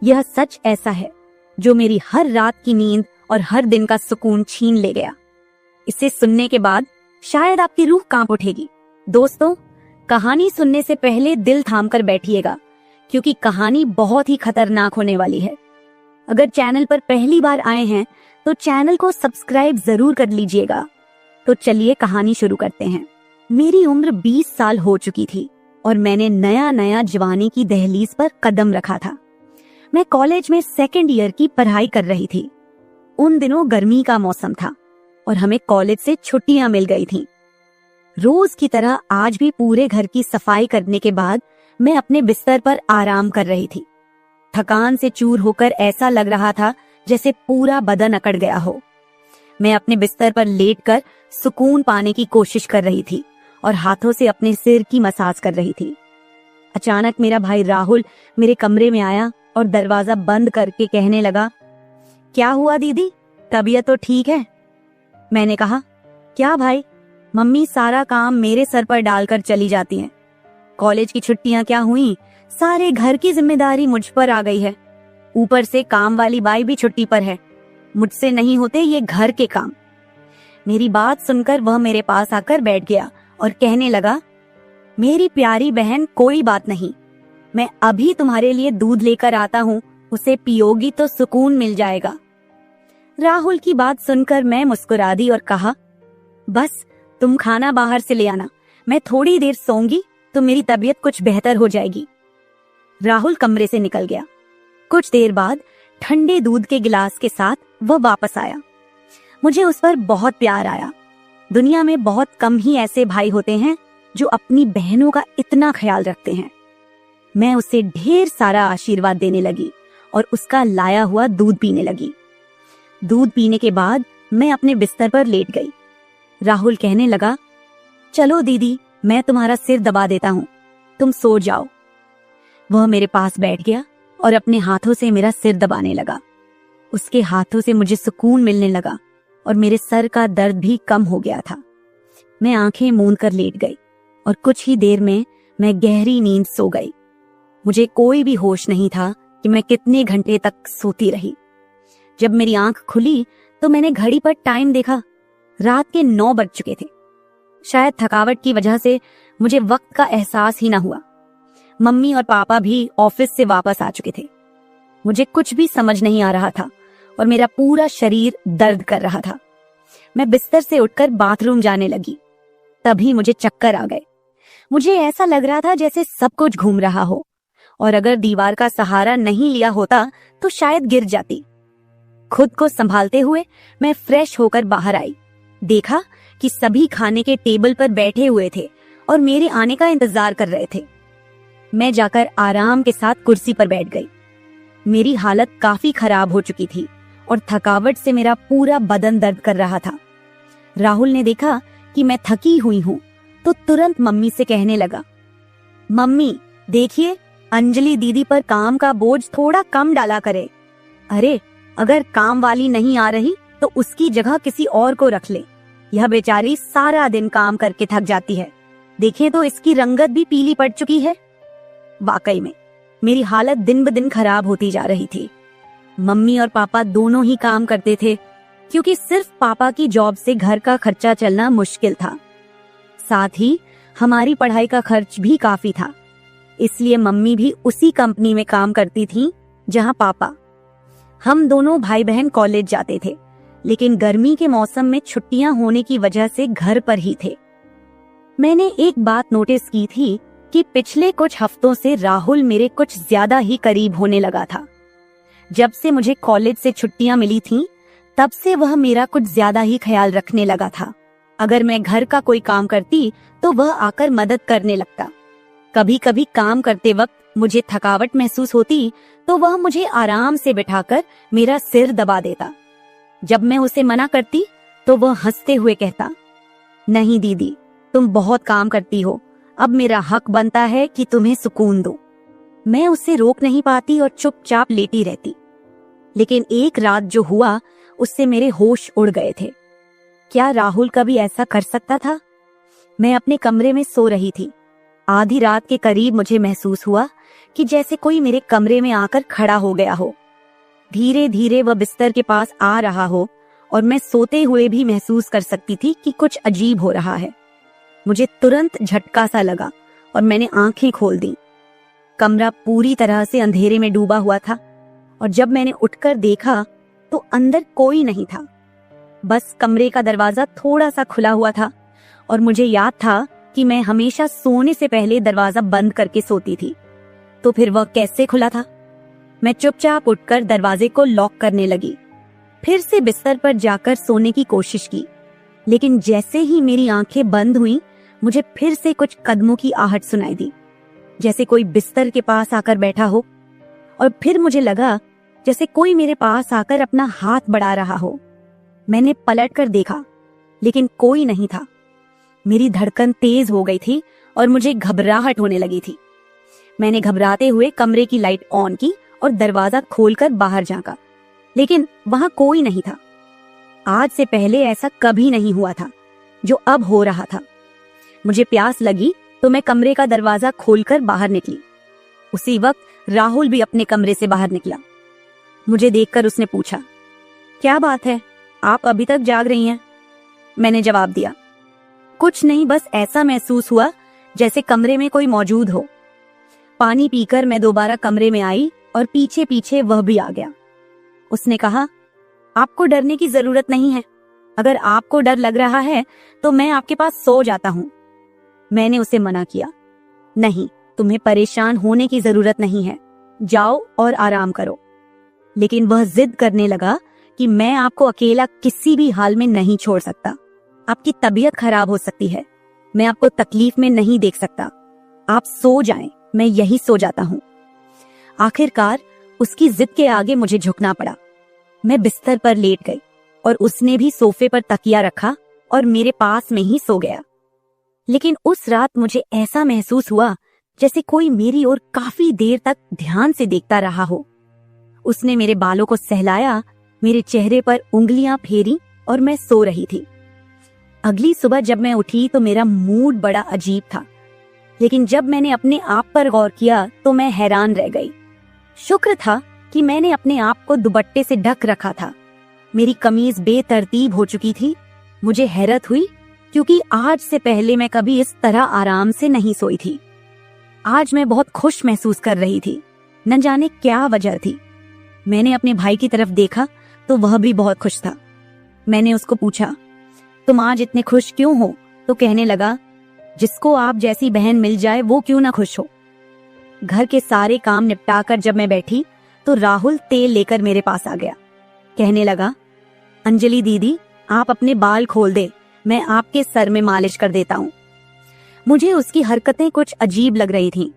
यह सच ऐसा है जो मेरी हर रात की नींद और हर दिन का सुकून छीन ले गया। इसे सुनने के बाद शायद आपकी रूह कांप उठेगी। दोस्तों, कहानी सुनने से पहले दिल थाम कर बैठिएगा, क्योंकि कहानी बहुत ही खतरनाक होने वाली है। अगर चैनल पर पहली बार आए हैं तो चैनल को सब्सक्राइब जरूर कर लीजिएगा। तो चलिए कहानी शुरू करते हैं। मेरी उम्र 20 साल हो चुकी थी और मैंने नया नया जवानी की दहलीज पर कदम रखा था। मैं कॉलेज में 2nd ईयर की पढ़ाई कर रही थी। उन दिनों गर्मी का मौसम था और हमें कॉलेज से छुट्टियां मिल गई थीं। रोज की तरह आज भी पूरे घर की सफाई करने के बाद मैं अपने बिस्तर पर आराम कर रही थी। थकान से चूर होकर ऐसा लग रहा था जैसे पूरा बदन अकड़ गया हो। मैं अपने बिस्तर पर लेटकर सुकून पाने की कोशिश कर रही थी और हाथों से अपने सिर की मसाज कर रही थी। अचानक मेरा भाई राहुल मेरे कमरे में आया और दरवाजा बंद करके कहने लगा, क्या हुआ दीदी, तबीयत तो ठीक है? मैंने कहा, क्या भाई, मम्मी सारा काम मेरे सर पर डालकर चली जाती हैं। कॉलेज की छुट्टियां क्या हुई, सारे घर की जिम्मेदारी मुझ पर आ गई है। ऊपर से काम वाली बाई भी छुट्टी पर है। मुझसे नहीं होते ये घर के काम। मेरी बात सुनकर वह मेरे पास आकर बैठ गया और कहने लगा, मेरी प्यारी बहन, कोई बात नहीं, मैं अभी तुम्हारे लिए दूध लेकर आता हूँ, उसे पियोगी तो सुकून मिल जाएगा। राहुल की बात सुनकर मैं मुस्कुरा दी और कहा, बस तुम खाना बाहर से ले आना, मैं थोड़ी देर सोऊंगी तो मेरी तबीयत कुछ बेहतर हो जाएगी। राहुल कमरे से निकल गया। कुछ देर बाद ठंडे दूध के गिलास के साथ वह वापस आया। मुझे उस पर बहुत प्यार आया। दुनिया में बहुत कम ही ऐसे भाई होते हैं जो अपनी बहनों का इतना ख्याल रखते हैं। मैं उसे ढेर सारा आशीर्वाद देने लगी और उसका लाया हुआ दूध पीने लगी। दूध पीने के बाद मैं अपने बिस्तर पर लेट गई। राहुल कहने लगा, चलो दीदी, मैं तुम्हारा सिर दबा देता हूँ, तुम सो जाओ। वह मेरे पास बैठ गया और अपने हाथों से मेरा सिर दबाने लगा। उसके हाथों से मुझे सुकून मिलने लगा और मेरे सर का दर्द भी कम हो गया था। मैं आंखें मूंद कर लेट गई और कुछ ही देर में मैं गहरी नींद सो गई। मुझे कोई भी होश नहीं था कि मैं कितने घंटे तक सोती रही। जब मेरी आंख खुली तो मैंने घड़ी पर टाइम देखा। रात के 9 बज चुके थे। शायद थकावट की वजह से मुझे वक्त का एहसास ही न हुआ। मम्मी और पापा भी ऑफिस से वापस आ चुके थे। मुझे कुछ भी समझ नहीं आ रहा था और मेरा पूरा शरीर दर्द कर रहा था। मैं बिस्तर से उठकर बाथरूम जाने लगी। तभी मुझे चक्कर आ गए। मुझे ऐसा लग रहा था जैसे सब कुछ घूम रहा हो और अगर दीवार का सहारा नहीं लिया होता तो शायद गिर जाती। खुद को संभालते हुए मैं फ्रेश होकर बाहर आई। देखा कि सभी खाने के टेबल पर बैठे हुए थे और मेरे आने का इंतजार कर रहे थे। मैं जाकर आराम के साथ कुर्सी पर बैठ गई। मेरी हालत काफी खराब हो चुकी थी और थकावट से मेरा पूरा बदन दर्द कर रहा था। राहुल ने देखा कि मैं थकी हुई हूँ तो तुरंत मम्मी से कहने लगा, मम्मी देखिए, अंजलि दीदी पर काम का बोझ थोड़ा कम डाला करे। अरे, अगर काम वाली नहीं आ रही तो उसकी जगह किसी और को रख ले। यह बेचारी सारा दिन काम करके थक जाती है। देखें तो इसकी रंगत भी पीली पड़ चुकी है। वाकई में मेरी हालत दिन ब दिन खराब होती जा रही थी। मम्मी और पापा दोनों ही काम करते थे क्योंकि सिर्फ पापा की जॉब से घर का खर्चा चलना मुश्किल था। साथ ही हमारी पढ़ाई का खर्च भी काफी था, इसलिए मम्मी भी उसी कंपनी में काम करती थी जहां पापा। हम दोनों भाई बहन कॉलेज जाते थे, लेकिन गर्मी के मौसम में छुट्टियां होने की वजह से घर पर ही थे। मैंने एक बात नोटिस की थी कि पिछले कुछ हफ्तों से राहुल मेरे कुछ ज्यादा ही करीब होने लगा था। जब से मुझे कॉलेज से छुट्टियां मिली थीं, तब से वह मेरा कुछ ज्यादा ही ख्याल रखने लगा था। अगर मैं घर का कोई काम करती तो वह आकर मदद करने लगता। कभी कभी काम करते वक्त मुझे थकावट महसूस होती तो वह मुझे आराम से बिठाकर मेरा सिर दबा देता। जब मैं उसे मना करती तो वह हंसते हुए कहता, नहीं दीदी, तुम बहुत काम करती हो, अब मेरा हक बनता है कि तुम्हें सुकून दो। मैं उसे रोक नहीं पाती और चुपचाप लेटी रहती। लेकिन एक रात जो हुआ उससे मेरे होश उड़ गए थे। क्या राहुल कभी ऐसा कर सकता था? मैं अपने कमरे में सो रही थी। आधी रात के करीब मुझे महसूस हुआ कि जैसे कोई मेरे कमरे में आकर खड़ा हो गया हो। धीरे धीरे वह बिस्तर के पास आ रहा हो और मैं सोते हुए भी महसूस कर सकती थी कि कुछ अजीब हो रहा है। मुझे तुरंत झटका सा लगा और मैंने आंखें खोल दी। कमरा पूरी तरह से अंधेरे में डूबा हुआ था और जब मैंने उठकर देखा तो अंदर कोई नहीं था। बस कमरे का दरवाजा थोड़ा सा खुला हुआ था और मुझे याद था कि मैं हमेशा सोने से पहले दरवाजा बंद करके सोती थी। तो फिर वह कैसे खुला था? मैं चुपचाप उठकर दरवाजे को लॉक करने लगी। फिर से बिस्तर पर जाकर सोने की कोशिश की, लेकिन जैसे ही मेरी आंखें बंद हुईं, मुझे फिर से कुछ कदमों की आहट सुनाई दी। जैसे कोई बिस्तर के पास आकर बैठा हो, और फिर मुझे लगा जैसे कोई मेरे पास आकर अपना हाथ बढ़ा रहा हो। मैंने पलट कर देखा, लेकिन कोई नहीं था। मेरी धड़कन तेज हो गई थी और मुझे घबराहट होने लगी थी। मैंने घबराते हुए कमरे की लाइट ऑन की और दरवाजा खोलकर बाहर झांका, लेकिन वहां कोई नहीं था। आज से पहले ऐसा कभी नहीं हुआ था जो अब हो रहा था। मुझे प्यास लगी तो मैं कमरे का दरवाजा खोलकर बाहर निकली। उसी वक्त राहुल भी अपने कमरे से बाहर निकला। मुझे देखकर उसने पूछा, क्या बात है, आप अभी तक जाग रही हैं? मैंने जवाब दिया, कुछ नहीं, बस ऐसा महसूस हुआ जैसे कमरे में कोई मौजूद हो। पानी पीकर मैं दोबारा कमरे में आई और पीछे पीछे वह भी आ गया। उसने कहा, आपको डरने की जरूरत नहीं है। अगर आपको डर लग रहा है तो मैं आपके पास सो जाता हूँ। मैंने उसे मना किया, नहीं, तुम्हें परेशान होने की जरूरत नहीं है, जाओ और आराम करो। लेकिन वह जिद करने लगा कि मैं आपको अकेला किसी भी हाल में नहीं छोड़ सकता। आपकी तबीयत खराब हो सकती है, मैं आपको तकलीफ में नहीं देख सकता। आप सो जाएं, मैं यही सो जाता हूँ। आखिरकार उसकी जिद के आगे मुझे झुकना पड़ा। मैं बिस्तर पर लेट गई और उसने भी सोफे पर तकिया रखा और मेरे पास में ही सो गया। लेकिन उस रात मुझे ऐसा महसूस हुआ जैसे कोई मेरी ओर काफी देर तक ध्यान से देखता रहा हो। उसने मेरे बालों को सहलाया, मेरे चेहरे पर उंगलियां फेरी और मैं सो रही थी। अगली सुबह जब मैं उठी तो मेरा मूड बड़ा अजीब था, लेकिन जब मैंने अपने आप पर गौर किया तो मैं हैरान रह गई। शुक्र था कि मैंने अपने आप को दुपट्टे से ढक रखा था। मेरी कमीज बेतरतीब हो चुकी थी। मुझे हैरत हुई क्योंकि आज से पहले मैं कभी इस तरह आराम से नहीं सोई थी। आज मैं बहुत खुश महसूस कर रही थी, न जाने क्या वजह थी। मैंने अपने भाई की तरफ देखा तो वह भी बहुत खुश था। मैंने उसको पूछा, तुम आज इतने खुश क्यों हो? तो कहने लगा, जिसको आप जैसी बहन मिल जाए वो क्यों ना खुश हो। घर के सारे काम निपटाकर जब मैं बैठी तो राहुल तेल लेकर मेरे पास आ गया। कहने लगा, अंजलि दीदी, आप अपने बाल खोल दे, मैं आपके सर में मालिश कर देता हूँ। मुझे उसकी हरकतें कुछ अजीब लग रही थीं।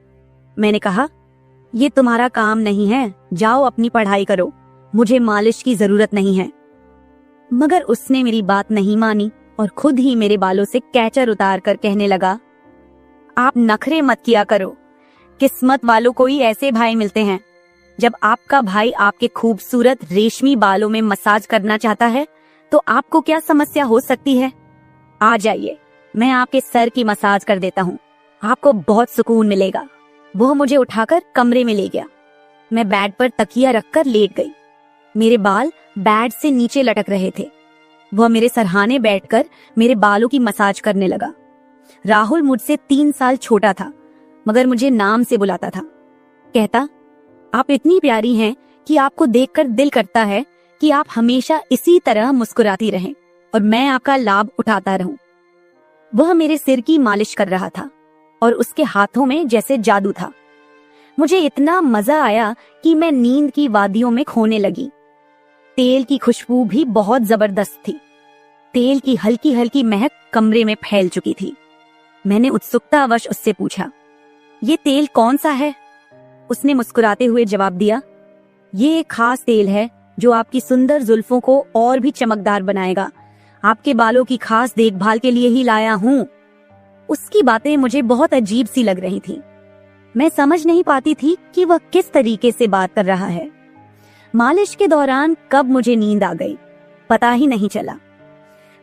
मैंने कहा, ये तुम्हारा काम नहीं है, जाओ अपनी पढ़ाई करो, मुझे मालिश की जरूरत नहीं है। मगर उसने मेरी बात नहीं मानी और खुद ही मेरे बालों से कैचर उतार कर कहने लगा, आप नखरे मत किया करो, किस्मत वालों को ही ऐसे भाई मिलते हैं। जब आपका भाई आपके खूबसूरत रेशमी बालों में मसाज करना चाहता है तो आपको क्या समस्या हो सकती है? आ जाइए, मैं आपके सर की मसाज कर देता हूँ, आपको बहुत सुकून मिलेगा। वह मुझे उठाकर कमरे में ले गया। मैं बेड पर तकिया रखकर लेट गई। मेरे बाल बेड से नीचे लटक रहे थे। वह मेरे सरहाने बैठकर मेरे बालों की मसाज करने लगा। राहुल मुझसे 3 साल छोटा था, मगर मुझे नाम से बुलाता था। कहता, आप इतनी प्यारी हैं कि आपको देखकर दिल करता है कि आप हमेशा इसी तरह मुस्कुराती रहें और मैं आपका लाभ उठाता रहूं। वह मेरे सिर की मालिश कर रहा था और उसके हाथों में जैसे जादू था। मुझे इतना मजा आया कि मैं नींद की वादियों में खोने लगी। तेल की खुशबू भी बहुत जबरदस्त थी। तेल की हल्की हल्की महक कमरे में फैल चुकी थी। मैंने उत्सुकतावश उससे पूछा, ये तेल कौन सा है? उसने मुस्कुराते हुए जवाब दिया, ये एक खास तेल है जो आपकी सुंदर जुल्फों को और भी चमकदार बनाएगा। आपके बालों की खास देखभाल के लिए ही लाया हूँ। उसकी बातें मुझे बहुत अजीब सी लग रही थी। मैं समझ नहीं पाती थी कि वह किस तरीके से बात कर रहा है। मालिश के दौरान कब मुझे नींद आ गई पता ही नहीं चला।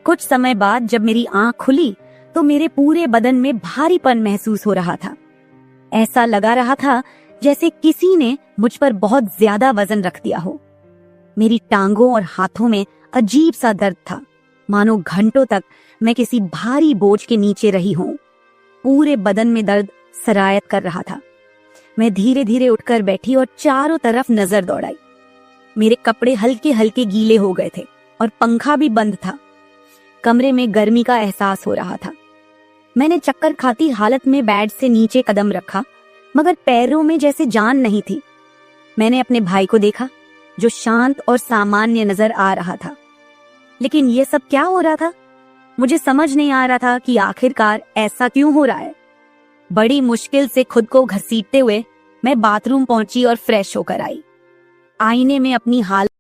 कुछ समय बाद जब मेरी आंख खुली तो मेरे पूरे बदन में भारीपन महसूस हो रहा था। ऐसा लगा रहा था जैसे किसी ने मुझ पर बहुत ज्यादा वजन रख दिया हो। मेरी टांगों और हाथों में अजीब सा दर्द था, मानो घंटों तक मैं किसी भारी बोझ के नीचे रही हूं। पूरे बदन में दर्द सरायत कर रहा था। मैं धीरे धीरे उठकर बैठी और चारों तरफ नजर दौड़ाई। मेरे कपड़े हल्के हल्के गीले हो गए थे और पंखा भी बंद था। कमरे में गर्मी का एहसास हो रहा था। मैंने चक्कर खाती हालत में बेड से नीचे कदम रखा, मगर पैरों में जैसे जान नहीं थी। मैंने अपने भाई को देखा जो शांत और सामान्य नजर आ रहा था। लेकिन ये सब क्या हो रहा था? मुझे समझ नहीं आ रहा था कि आखिरकार ऐसा क्यों हो रहा है। बड़ी मुश्किल से खुद को घसीटते हुए मैं बाथरूम पहुंची और फ्रेश होकर आई। आईने में अपनी हालत